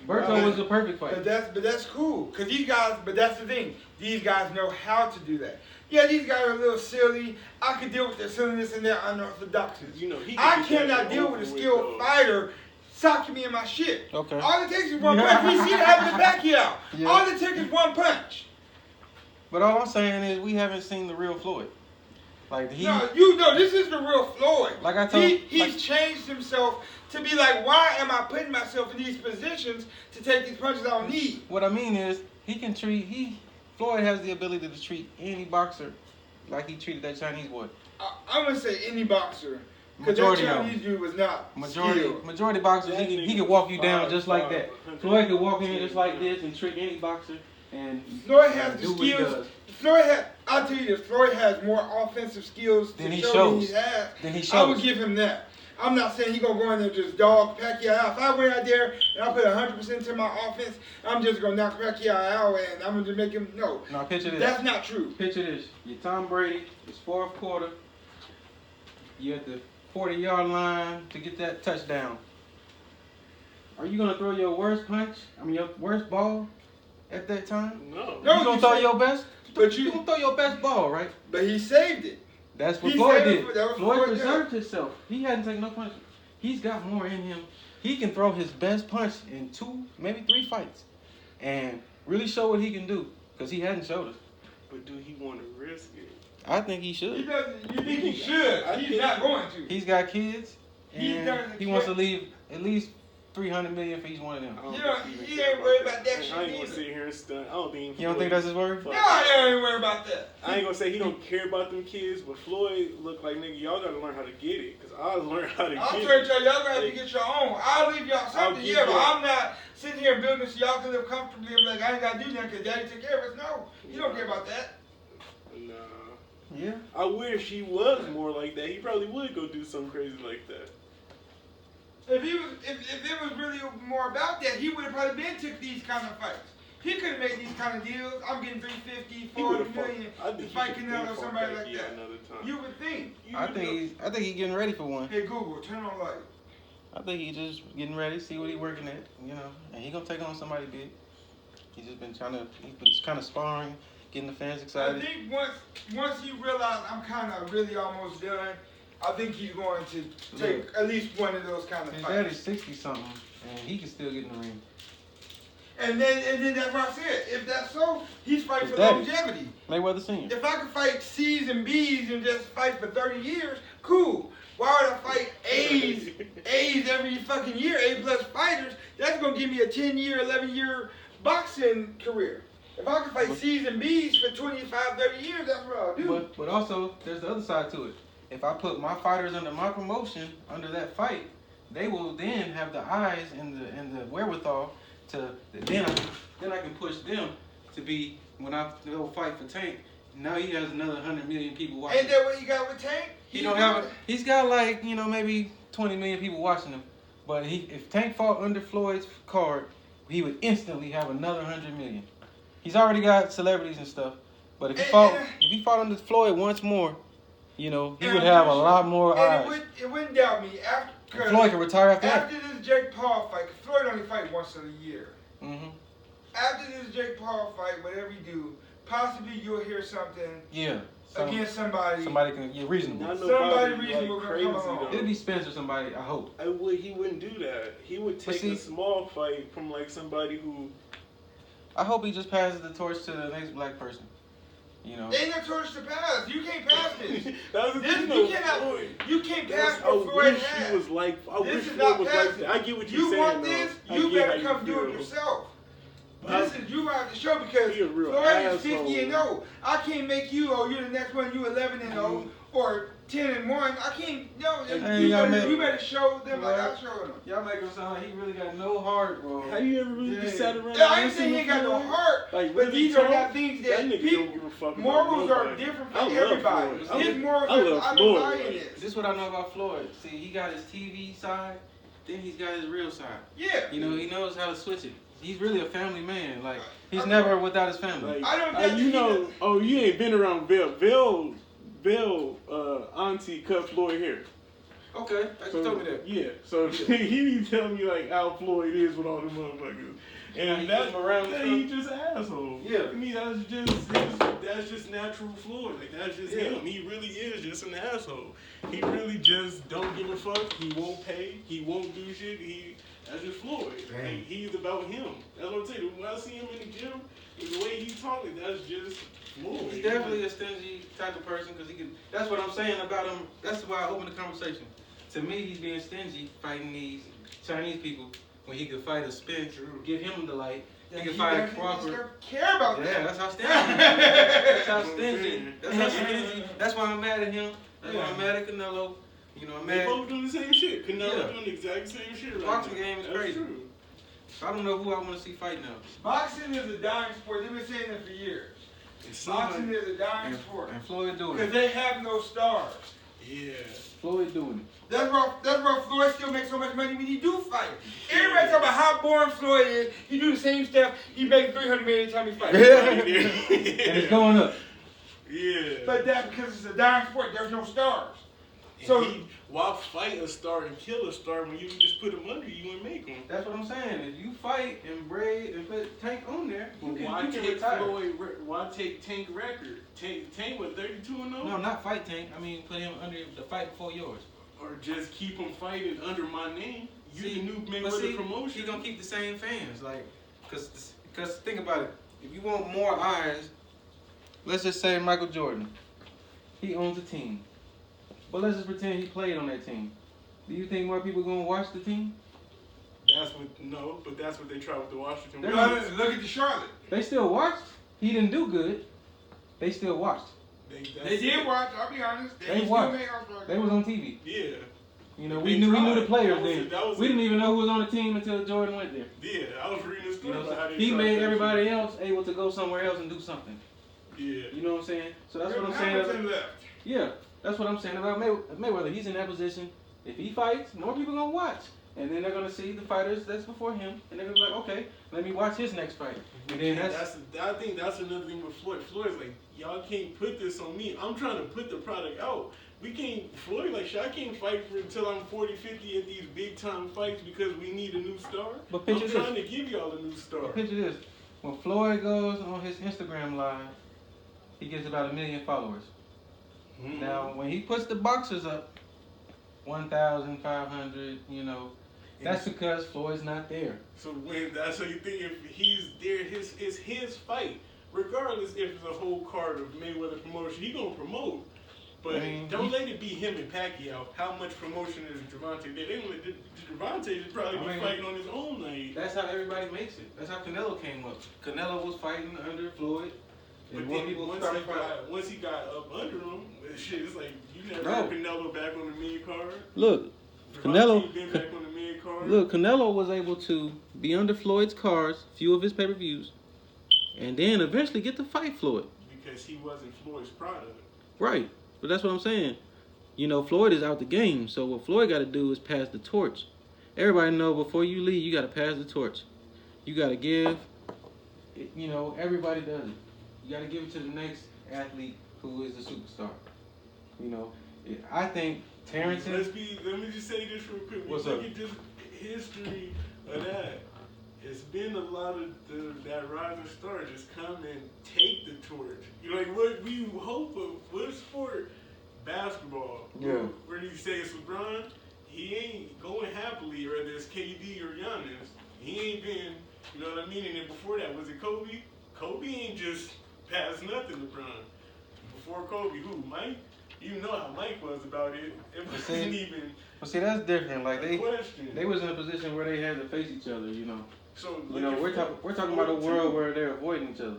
Berto was a perfect fight. But that's cool, cause these guys. But that's the thing. These guys know how to do that. Yeah, these guys are a little silly. I could deal with their silliness and their unorthodoxy. You know, I cannot deal with a skilled fighter socking me in my shit. Okay. All it takes is one punch. We see it happen to Pacquiao. Yeah. All it takes is one punch. But all I'm saying is we haven't seen the real Floyd. Like this is the real Floyd. Like I told he's changed himself to be like, why am I putting myself in these positions to take these punches I don't need? What I mean is Floyd has the ability to treat any boxer like he treated that Chinese boy. I'm gonna say any boxer, because that Chinese dude was not majority boxers. He could walk you down just like that. Floyd could walk in just like this and trick any boxer. And Floyd has the skills. I'll tell you this. Floyd has more offensive skills than he shows. I would give him that. I'm not saying he's going to go in there and just dog Pacquiao out. If I went out there and I put 100% to my offense, I'm just going to knock Pacquiao out and I'm going to make him, no. Now picture this. That's not true. Picture this. You're Tom Brady. It's fourth quarter. You're at the 40-yard line to get that touchdown. Are you going to throw your worst your worst ball at that time? No. You going to throw your best? But you going to throw your best ball, right? But he saved it. That's what Floyd did. Floyd preserved himself. He hadn't taken no punches. He's got more in him. He can throw his best punch in 2, maybe 3 fights, and really show what he can do. Because he hadn't showed us. But do he want to risk it? I think he should. He doesn't. You think he should? He's not going to. He's got kids, and he wants to leave at least $300 million for each one of them. He ain't worried about that shit. I ain't gonna sit here and stunt. I don't think. You don't think that's his word? No, I ain't worried about that. I ain't gonna say he don't care about them kids, but Floyd look like, nigga, y'all gotta learn how to get it, cause I learned how to get it. Y'all gotta have to get your own. I'll leave y'all something, but I'm not sitting here building so y'all can live comfortably and be like, I ain't gotta do nothing cause daddy took care of us. No, he don't care about that. Nah. Yeah. I wish he was more like that. He probably would go do something crazy like that. If it was really more about that, he would have probably been took these kind of fights. He could have made these kind of deals. I'm getting $350, $400 million to fight Canelo or somebody like that. You would think. I think he's getting ready for one. Hey Google, turn on light. I think he's just getting ready, see what he's working at, and he gonna take on somebody big. He's been kind of sparring, getting the fans excited. I think once he realized I'm kind of really almost done, I think he's going to take at least one of those kind of fights. His daddy's 60-something, and he can still get in the ring. And then that's what I said. If that's so, he's fighting for longevity. Mayweather Sr. If I could fight C's and B's and just fight for 30 years, cool. Why would I fight A's every fucking year, A+ fighters? That's going to give me a 10-year, 11-year boxing career. If I could fight C's and B's for 25, 30 years, that's what I'll do. But also, there's the other side to it. If I put my fighters under my promotion, under that fight, they will then have the eyes and the wherewithal to then I can push them to be, when I go fight for Tank, now he has another 100 million people watching. Ain't that what you got with Tank? He's got like, maybe 20 million people watching him. But if Tank fought under Floyd's card, he would instantly have another 100 million. He's already got celebrities and stuff. But if he fought under Floyd once more, he would have a lot more eyes. It wouldn't doubt me. Floyd can retire after that. After this Jake Paul fight, Floyd only fight once a year. Mm-hmm. after this Jake Paul fight, whatever you do, possibly you'll hear something. Yeah. Against somebody. Somebody can get reasonable. Somebody reasonable crazy come along. though. It'll be Spence or somebody, I hope. He wouldn't do that. He would take a small fight from like somebody who. I hope he just passes the torch to the next black person. You know. Ain't no torch to pass. You can't pass this. You can't pass what Floyd has. I wish is Floyd not was passing. like that. I get what you're You saying. want this? You better come do it yourself. This is you have to show because Floyd is 50-0. I can't make you. Oh, you're the next one. You 11-0 or 10-1. I can't. No, you better show them like I showed them. Y'all make him sound like he really got no heart, bro. Have you ever really just sat around? I ain't saying he ain't got no heart, like, but these are not things that nigga people. Don't give a fuck morals are different for everybody. His morals I don't buy in this. This is what I know about Floyd. See, he got his TV side, then he's got his real side. Yeah. You know, he knows how to switch it. He's really a family man. Like, he's never without his family. Like, I don't get you ain't been around Bill. Bill, auntie cut Floyd hair. Okay, you told me that. Yeah, so he be telling me like how Floyd is with all the motherfuckers, and that's he just an asshole. Yeah, I mean that's just natural Floyd. Like that's just him. He really is just an asshole. He really just don't give a fuck. He won't pay. He won't do shit. That's just Floyd. Like, he's about him. That's what I'm saying. When I see him in the gym, the way he's talking, that's just Floyd. He's definitely a stingy type of person because he can. That's what I'm saying about him. That's why I opened the conversation. To me, he's being stingy fighting these Chinese people when he could fight a Spence, give him the light. He could fight a Crawford. Care about that. Yeah, that's how stingy. That's how stingy. That's how stingy. That's why I'm mad at him. That's why I'm mad at Canelo. You know, I'm mad. They both doing the same shit. Canelo doing the exact same shit. The boxing game is crazy. True. I don't know who I want to see fight now. Boxing is a dying sport. They've been saying that for years. Boxing is a dying sport. And Floyd doing it. Because they have no stars. Yeah. Floyd doing it. That's why Floyd still makes so much money when he do fight. Everybody talk about how boring Floyd is. He do the same stuff. He makes $300 million every time he fights. And it's going up. Yeah. But that's because it's a dying sport. There's no stars. So why fight a star and kill a star when you can just put him under you and make him? That's what I'm saying. If you fight and braid and put Tank on there, you why can take retire. Why take Tank record? Tank was 32-0? No, not fight Tank. I mean, put him under the fight before yours. Or just keep him fighting under my name. You the new Mayweather promotion. He gonna keep the same fans, like, cause think about it. If you want more eyes, let's just say Michael Jordan, he owns a team. But let's just pretend he played on that team. Do you think more people gonna watch the team? That's what they try with the Washington. Look at the Charlotte. They still watched. He didn't do good. They still watched. They did watch. I'll be honest. They watched. They was on TV. Yeah. You know, we knew the players then. We didn't even know who was on the team until Jordan went there. Yeah, I was reading this story about how they he made everybody else able to go somewhere else and do something. Yeah. You know what I'm saying? So that's what I'm saying. Yeah. That's what I'm saying about Mayweather. He's in that position. If he fights, more people gonna watch, and then they're gonna see the fighters that's before him, and they're gonna be like, okay, let me watch his next fight. And then I think that's another thing with Floyd. Floyd's like, y'all can't put this on me. I'm trying to put the product out. We can't. Floyd like, I can't fight until I'm 40, 50 at these big time fights because we need a new star. But I'm trying to give y'all a new star. But picture this: when Floyd goes on his Instagram live, he gets about 1 million followers. Mm-hmm. Now, when he puts the boxers up, 1,500, you know, that's because Floyd's not there. So so you think if he's there, it's his fight, regardless if it's a whole card of Mayweather promotion, he gonna promote. But don't let it be him and Pacquiao. How much promotion is Gervonta? Gervonta is probably fighting on his own night. That's how everybody makes it. That's how Canelo came up. Canelo was fighting under Floyd. But then once he got up under him, shit, it's like you never heard Canelo back on the main card. Look, Canelo been back on the main card. Look, Canelo was able to be under Floyd's cards, few of his pay-per-views, and then eventually get to fight Floyd. Because he wasn't Floyd's product. Right, but that's what I'm saying. You know, Floyd is out the game, so what Floyd got to do is pass the torch. Everybody know before you leave, you got to pass the torch. You got to give. You know, everybody does it. You got to give it to the next athlete who is the superstar. You know, I think Terrence. Let me just say this real quick. What's up? up? Look at just history of that. it's been a lot of that rising star just come and take the torch. You know, like what we hope of, what sport? Basketball. Yeah. Where do you say it's LeBron? He ain't going happily, whether it's KD or Giannis. He ain't been, you know what I mean? And then before that, was it Kobe? Kobe ain't just passed nothing, LeBron. Before Kobe, who? Mike? You know how Mike was about it. It wasn't even. Well, see, that's different. Like they question. was in a position where they had to face each other. You know. So you know, we're talking about a world where they're avoiding each other.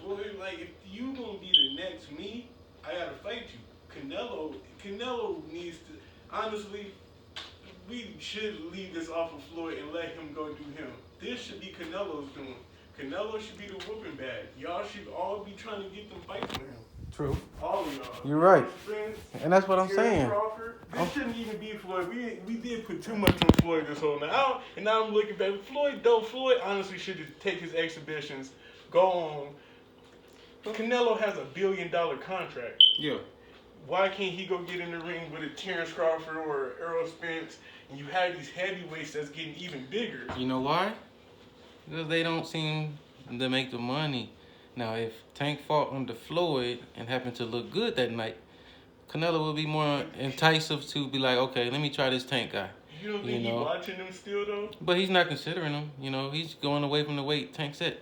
Floyd, like if you gonna be the next me, I gotta fight you. Canelo needs to. Honestly, we should leave this off of Floyd and let him go do him. This should be Canelo's doing. Canelo should be the whooping bag. Y'all should all be trying to get them fights for him. True. All of y'all. You're right. Friends, And that's what I'm saying. Crawford, this shouldn't even be Floyd. We did put too much on Floyd this whole night. And now I'm looking back. Floyd honestly should just take his exhibitions, go on. Canelo has $1 billion contract. Yeah. Why can't he go get in the ring with a Terrence Crawford or Errol Spence, and you have these heavyweights that's getting even bigger? You know why? Because they don't seem to make the money. Now, if Tank fought under Floyd and happened to look good that night, Canelo would be more enticing to be like, okay, let me try this Tank guy. You don't think he's watching them still, though? But he's not considering him. You know, he's going away from the weight Tank set.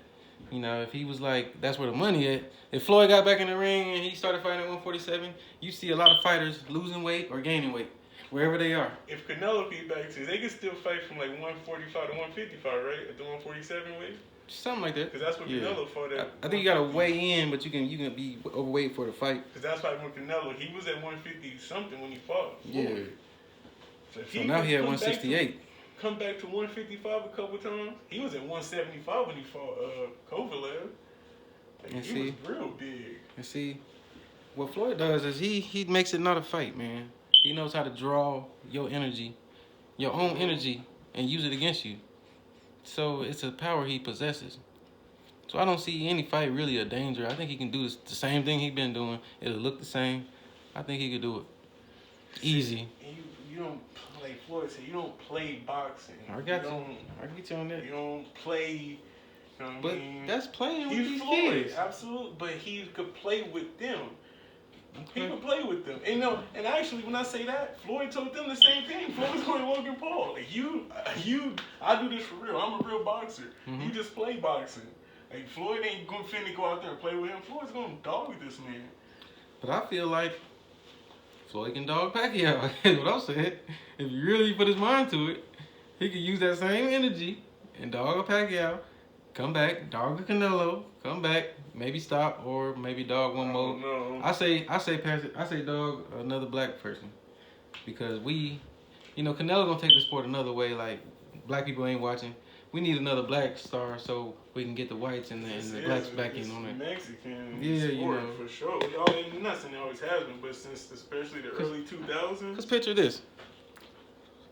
You know, if he was like, that's where the money at. If Floyd got back in the ring and he started fighting at 147, you see a lot of fighters losing weight or gaining weight, wherever they are. If Canelo be back to, they can still fight from like 145 to 155, right? At the 147 weight? Something like that. Because that's what Canelo fought at. I think you got to weigh in, but you can be overweight for the fight. Because that's why when Canelo, he was at 150 something when he fought. Yeah. So now he at 168. Come back to 155 a couple times. He was at 175 when he fought Kovalev. Like, he was real big. And see, what Floyd does is he makes it not a fight, man. He knows how to draw your energy, your own energy, and use it against you. So it's a power he possesses. So I don't see any fight really a danger. I think he can do the same thing he's been doing. It'll look the same. I think he could do it. Easy. And you don't play, Floyd said, you don't play boxing. I got you. I get you on that. You don't play, you know what I mean? That's playing with these Floyd, kids. Absolutely. But he could play with them. Okay. He could play with them. And, and actually, when I say that, Floyd told them the same thing. Floyd was going Logan Paul. Like, I do this for real. I'm a real boxer. Mm-hmm. You just play boxing. Like, Floyd ain't going to go out there and play with him. Floyd's going to dog this man. But I feel like Floyd can dog Pacquiao. Is what I'm saying. If you really put his mind to it, he could use that same energy and dog a Pacquiao, come back, dog a Canelo, come back, maybe stop or maybe dog one more. No. I say dog another black person because Canelo gonna take the sport another way. Like black people ain't watching. We need another black star so we can get the whites and the blacks back in on it. Mexican sport, for sure. I'm not saying it always has been, but since especially the early 2000s. Because picture this.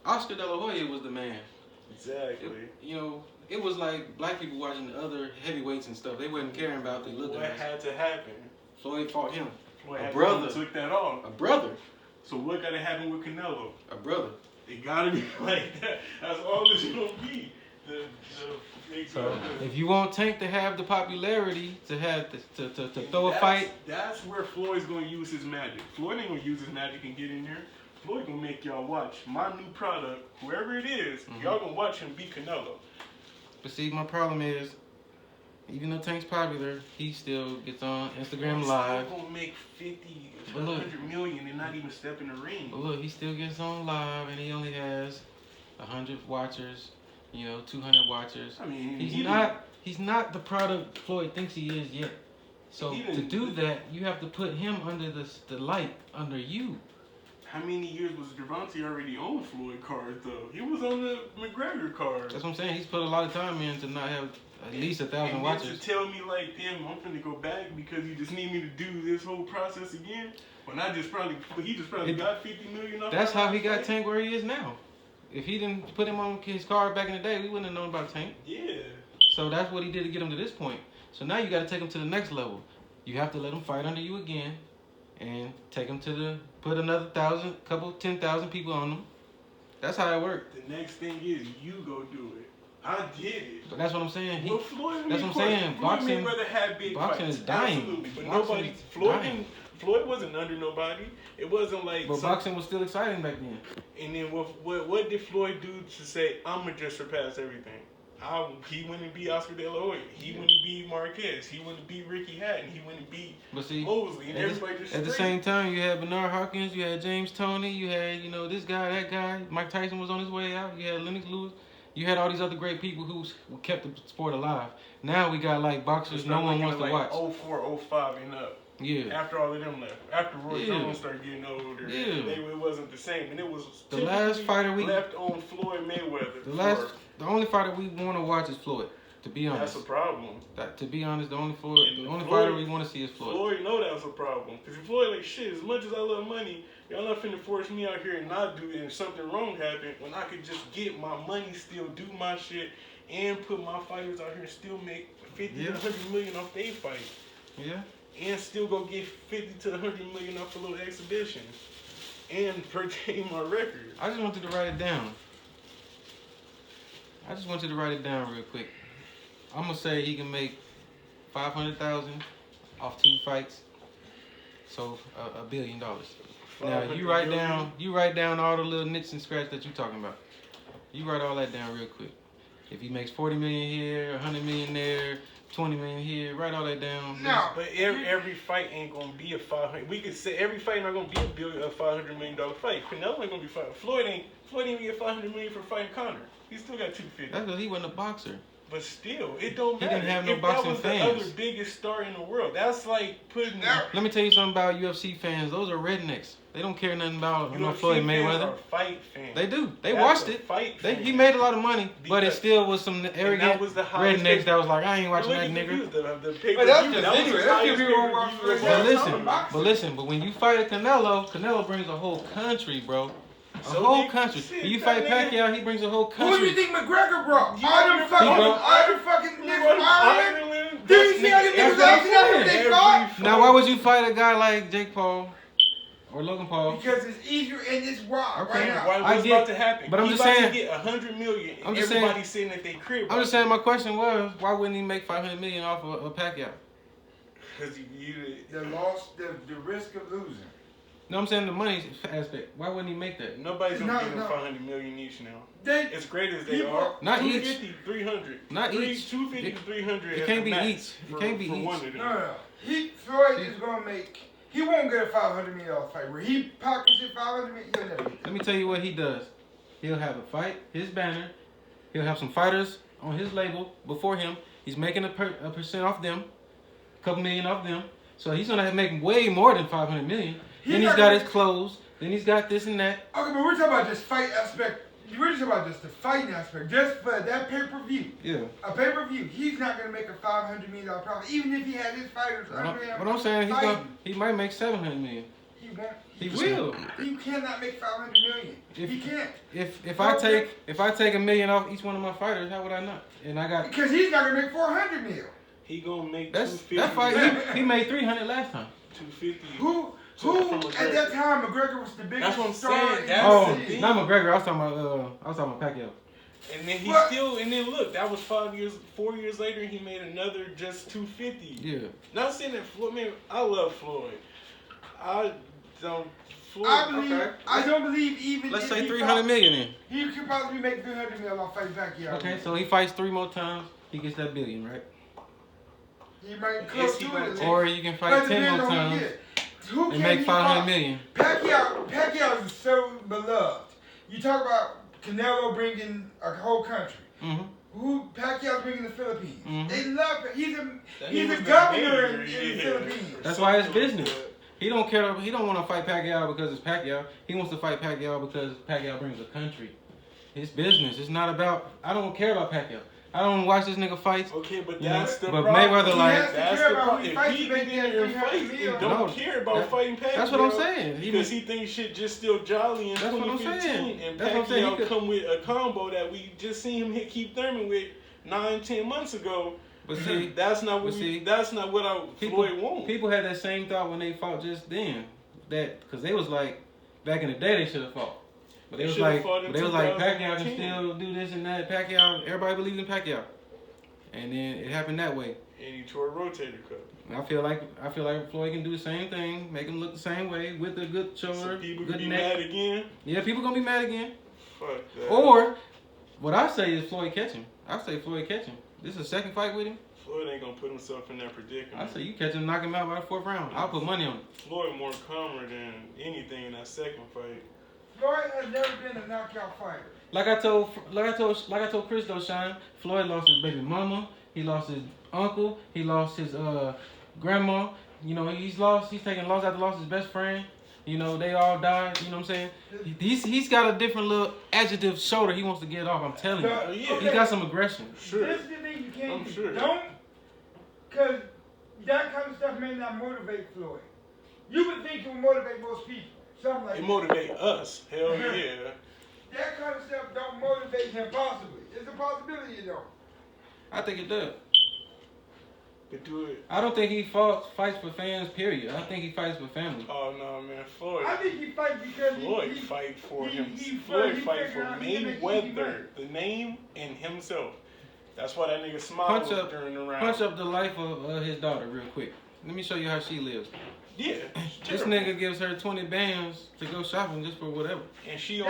Oscar De La Hoya was the man. Exactly. It was like black people watching the other heavyweights and stuff. They wasn't caring about the look. What had to happen? Floyd fought him. A brother took that off. A brother. So what got to happen with Canelo? A brother. It got to be like that. That's all it's gonna be. So if you want Tank to have the popularity to have to throw a fight, that's where Floyd's gonna use his magic. Floyd ain't gonna use his magic and get in here. Floyd gonna make y'all watch my new product, whoever it is. Mm-hmm. Y'all gonna watch him beat Canelo. But see, my problem is, even though Tank's popular, he still gets on Instagram Live. He's gonna make 50, 100 million and not even step in the ring. But look, he still gets on live and he only has 100 watchers, 200 watchers. I mean, he's not the product Floyd thinks he is yet. So to do that, you have to put him under the light, under you. How many years was Gervonta already on Floyd cards, though? He was on the McGregor card. That's what I'm saying. He's put a lot of time in to not have at least 1,000 watchers. And to tell me like, damn, I'm finna go back because you just need me to do this whole process again? When he just probably got 50 million off. That's how he got Tank where he is now. If he didn't put him on his card back in the day, we wouldn't have known about Tank. Yeah. So that's what he did to get him to this point. So now you got to take him to the next level. You have to let him fight under you again. And take him put another 10,000 people on him. That's how it worked. The next thing is you go do it. I get it. But that's what I'm saying. Well, Floyd, that's what I'm saying. Boxing is dying. Absolutely, but Boxing nobody. Floyd wasn't under nobody. It wasn't like. But boxing was still exciting back then. And then what did Floyd do to say I'm gonna just surpass everything? He wouldn't beat Oscar De La Hoya. He wouldn't beat Marquez. He wouldn't beat Ricky Hatton. He wouldn't beat Mosley. And everybody just at the same time, you had Bernard Hopkins. You had James Toney. You had this guy, that guy. Mike Tyson was on his way out. You had Lennox Lewis. You had all these other great people who kept the sport alive. Now we got like boxers no one wants to watch. 04, 05 and up. Yeah. After all of them left. After Roy Jones started getting older. Yeah. It wasn't the same. And it was the last fighter we left on Floyd Mayweather. The only fighter we want to watch is Floyd. To be honest. That's a problem. To be honest, the only fighter we want to see is Floyd. Floyd know that's a problem. Because if Floyd like shit, as much as I love money, y'all not finna force me out here and not do it and something wrong happen when I could just get my money, still do my shit, and put my fighters out here and still make 50 to 100 million off their fight. Yeah. And still go get 50 to 100 million off a little exhibition. And pertain my record. I just wanted to write it down. Real quick. I'm gonna say he can make $500,000 off 2 fights, so $1 billion. Now you write down all the little nits and scratch that you're talking about. You write all that down real quick. If he makes 40 million here, 100 million there, 20 million here, write all that down. No, but every fight ain't gonna be a 500. We could say every fight not gonna be a $500 million fight. Canelo ain't gonna be fighting. Floyd ain't even get $500 million for fighting Conor. He still got 250. That's because he wasn't a boxer. But still, it don't matter. He didn't have no boxing fans. That was the other biggest star in the world. That's like putting. Let me tell you something about UFC fans. Those are rednecks. They don't care nothing about Floyd Mayweather. Are fight fans. They do. They watched it. He made a lot of money, but it still was some arrogant rednecks that was like, I ain't watching that nigga. But listen. But when you fight a Canelo brings a whole country, bro. A whole country. When you fight Pacquiao, he brings a whole country. Who do you think McGregor brought? All them fucking niggas from Ireland? Did you see how them niggas out they fought? Now, why would you fight a guy like Jake Paul or Logan Paul? Because it's easier and it's wild right now. What's about to happen? But I'm just saying. To get $100 million. And everybody sitting at their crib. I'm just saying. My question was, why wouldn't he make $500 million off of Pacquiao? Because the risk of losing. No, I'm saying the money aspect. Why wouldn't he make that? Nobody's gonna give them $500 million each now. As great as they are, not each. 250, 300. Not each. 250 to 300. It can't be each. It can't be each. No. Floyd is gonna make. He won't get a $500 million fight. Where he pockets it $500 million, he'll never get. Let me tell you what he does. He'll have a fight, his banner. He'll have some fighters on his label before him. He's making a percent off them, a couple million off them. So he's gonna make way more than $500 million. Then he's got his clothes. Then he's got this and that. Okay, but we're talking about just fight aspect. We're just talking about just the fighting aspect. Just for that pay-per-view. Yeah. A pay-per-view. He's not going to make a $500 million profit. Even if he had his fighters. What I'm saying, he might make $700 million. He won't. He will. He cannot make $500 million. He can't. If I take $1 million off each one of my fighters, how would I not? And I got. Because he's not going to make $400 million. He going to make $250. That fight, he made $300 last time. $250. Who at that time McGregor was the biggest star? Not McGregor. I was talking about Pacquiao. And then look, that was 4 years later, he made another just 250. Yeah. Not saying that Floyd, man, I love Floyd. I don't believe even. Let's say $300 million in. He could probably make $300 million off fighting Pacquiao. Okay, so he fights 3 more times, he gets that $1 billion, right? He might close to it. Or you can fight 10 more times. And make $500 million. Pacquiao is so beloved. You talk about Canelo bringing a whole country. Mm-hmm. Pacquiao's bringing the Philippines. Mm-hmm. They love it. He's a governor in the Philippines. That's why it's business. He don't care. He don't want to fight Pacquiao because it's Pacquiao. He wants to fight Pacquiao because Pacquiao brings a country. It's business. It's not about. I don't care about Pacquiao. I don't watch this nigga fight. Okay, but that's the problem. But Mayweather that's the problem. If he get in there and fight, he don't care about fighting Pacquiao. That's what I'm saying. Because he thinks shit just still jolly in 2015. And Pacquiao come with a combo that we just seen him hit Keith Thurman with 9-10 months ago. But see, that's not what Floyd wants. People had that same thought when they fought just then. Because they was like, back in the day they should have fought. But they was like Pacquiao can still do this and that. Pacquiao, everybody believes in Pacquiao, and then it happened that way. And he tore a rotator cuff. I feel like Floyd can do the same thing, make him look the same way with a good shoulder, so people good can be neck. mad again. Yeah, people gonna be mad again. Fuck that. Or what I say is Floyd catch him. I say Floyd catch him. This is a second fight with him. Floyd ain't gonna put himself in that predicament. I say you catch him, knock him out by the 4th round. I'll put money on it. Floyd more calmer than anything in that second fight. Floyd has never been a knockout fighter. Like I told Chris though, Sean, Floyd lost his baby mama, he lost his uncle, he lost his grandma. You know, he's taking loss after loss his best friend. You know, they all died. You know what I'm saying? He's got a different little adjective shoulder he wants to get off. I'm telling you, he got some aggression. Sure. This is the thing you can't do. Sure. Don't, because that kind of stuff may not motivate Floyd. You would think it would motivate most people. Something like it motivate us. Hell yeah. That kind of stuff don't motivate him possibly. It's a possibility you don't. I think it does. But do it. I don't think he fights for fans, period. I think he fights for family. Oh, no, man. Floyd. I think he fights because Floyd fight for him. Floyd fight for Mayweather, the name, and himself. That's why that nigga smiled during the round. Punch up the life of his daughter real quick. Let me show you how she lives. Yeah. This nigga gives her 20 bands to go shopping just for whatever. And she in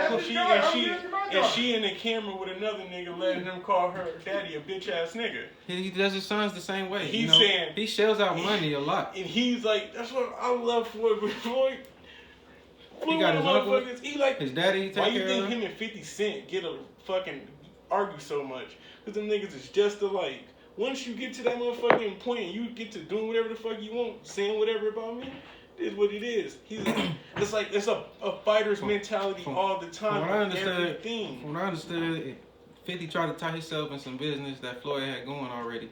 the camera with another nigga letting him call her daddy a bitch ass nigga. He does his sons the same way. He's saying he shells out money a lot. And he's like, that's what I love Floyd, but Floyd he got his uncle, he like his daddy. Why you think him and 50 Cent get a fucking argue so much? Because them niggas is just alike. Once you get to that motherfucking point and you get to doing whatever the fuck you want, saying whatever about me, it is what it is. It's like it's a fighter's mentality all the time. From what I understood, 50 tried to tie himself in some business that Floyd had going already.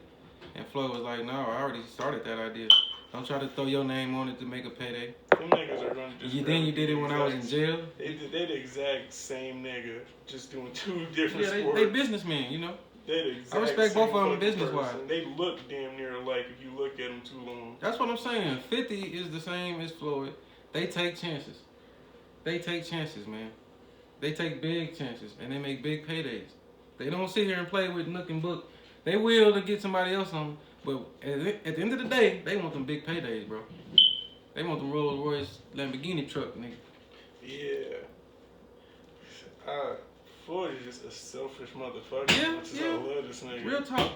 And Floyd was like, no, I already started that idea. Don't try to throw your name on it to make a payday. Them niggas are gonna just then you did it when I was in jail? They the exact same nigga, just doing two different sports. They businessmen, you know? I respect both of them business-wise. They look damn near alike if you look at them too long. That's what I'm saying. 50 is the same as Floyd. They take chances. They take chances, man. They take big chances, and they make big paydays. They don't sit here and play with Nook and Book. They will to get somebody else on, but at the end of the day, they want them big paydays, bro. They want them Rolls Royce Lamborghini truck, nigga. Yeah. Floyd is just a selfish motherfucker. Yeah. I love this nigga. Real talk.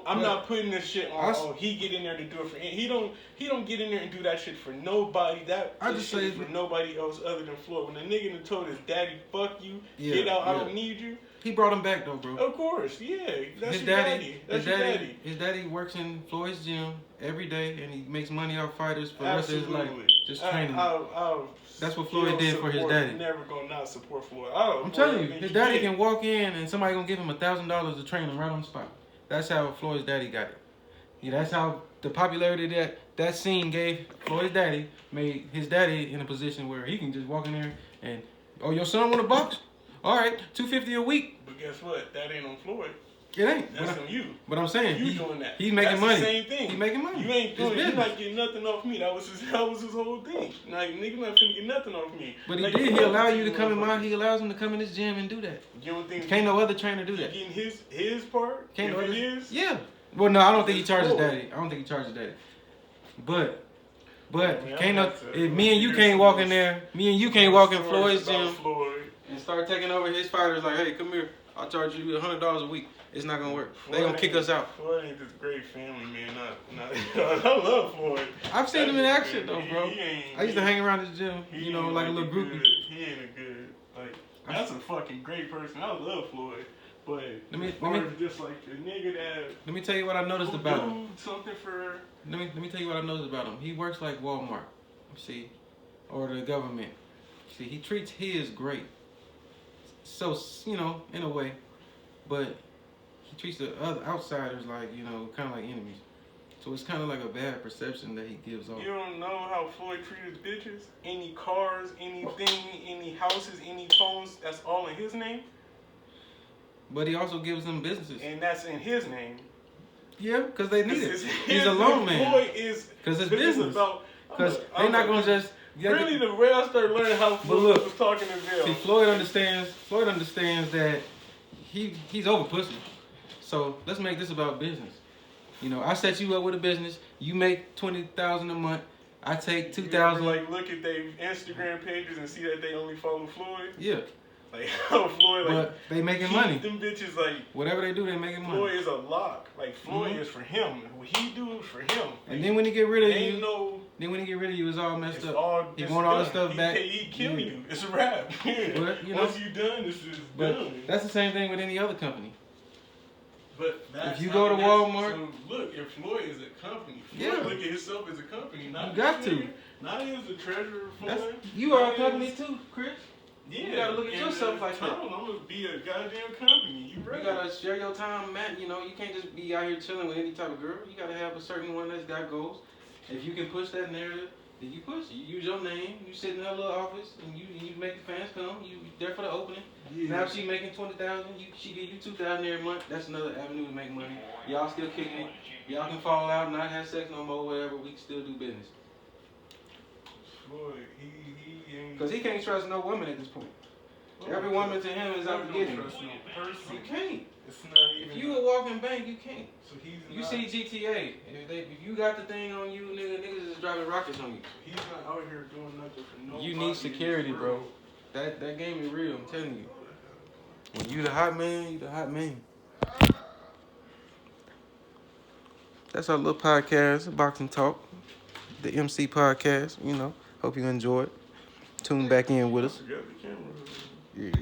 I'm not putting this shit on. He get in there to do it for. He don't get in there and do that shit for nobody. For nobody else other than Floyd. When the nigga told his daddy, "Fuck you, get out. I don't need you." He brought him back though, bro. Of course, yeah. That's his your daddy. That's your daddy. His daddy works in Floyd's gym every day, and he makes money off fighters for the rest of his life. Just training. That's what Floyd did for his daddy. Never gonna not support Floyd. I'm telling you, his daddy can walk in and somebody gonna give him $1,000 to train him right on the spot. That's how Floyd's daddy got it. Yeah, that's how the popularity that scene gave Floyd's daddy made his daddy in a position where he can just walk in there and, oh, your son want to box? All right, $250 a week. But guess what? That ain't on Floyd. It ain't. That's on you. But I'm saying you doing that. He's making money. The same thing. He's making money. You ain't doing. You're not getting nothing off me. That was his whole thing. Like nigga not finna get nothing off me. But he did. He allowed you to come in He allows him to come in his gym and do that. You don't think? Can't no other trainer do that. Getting his part. Can't if no it other. Is. Yeah. Well, no, I don't think he charges daddy. I don't think he charges daddy. But can't no. Me and you can't walk in there. Me and you can't walk in Floyd's gym and start taking over his fighters. Like, hey, come here. I'll charge you $100 a week. It's not gonna work. They gonna kick us out. Floyd ain't this great family man. I love Floyd. I've seen him in action though, bro. I used to hang around his gym, you know, like a little groupie. He ain't a good, like, that's a fucking great person. I love Floyd, but let me just like the nigga that. Let me tell you what I noticed about him. Something for. Let me tell you what I noticed about him. He works like Walmart, see, or the government. See, he treats his great. So, you know, in a way, but he treats the other outsiders like, you know, kind of like enemies. So it's kind of like a bad perception that he gives off. You don't know how Floyd treats bitches? Any cars, anything, any houses, any phones, that's all in his name? But he also gives them businesses. And that's in his name. Yeah, because they need it. He's a loan man. Floyd is... Because it's business. Because they're not going to just... Really, the way I started learning how Floyd was talking to them. See, Floyd understands that he's over pussy. So let's make this about business. You know, I set you up with a business. You make $20,000 a month. I take $2,000. Like, look at their Instagram pages and see that they only follow Floyd. Yeah. Like, how Floyd, like, but they making money. Them bitches, like, whatever they do, they making money. Floyd is a lock. Like, Floyd is for him. What he do is for him. And then when he get rid of you, it's all messed up. He want all the stuff back. He kill you. It's a wrap. But, you know, once you done, it's just done. That's the same thing with any other company. But that's if you go to Walmart, so look, if Floyd is a company, Floyd look at himself as a company. Not you got to. Not as the treasurer for you are a company too, Chris. Yeah, you gotta look at yourself like that. I'm gonna be a goddamn company. You gotta share your time, man. You know, you can't just be out here chilling with any type of girl. You gotta have a certain one that's got goals. If you can push that narrative, then you push it. You use your name. You sit in her little office and you make the fans come. You there for the opening. Yeah. Now she making $20,000. She give you $2,000 every month. That's another avenue to make money. Y'all still kicking it. Y'all can fall out, not have sex no more, whatever. We can still do business. Boy, because he can't trust no woman at this point. Every woman to him is out to get him. You can't. It's not even. If you a walking bank, you can't. So you see GTA. If you got the thing on you, niggas is driving rockets on you. He's not out here doing nothing for nobody. You need security, bro. That game is real. I'm telling you. When you the hot man, you the hot man. That's our little podcast, Boxing Talk, the MC podcast. You know, hope you enjoyed. Tune back in with us. Yeah.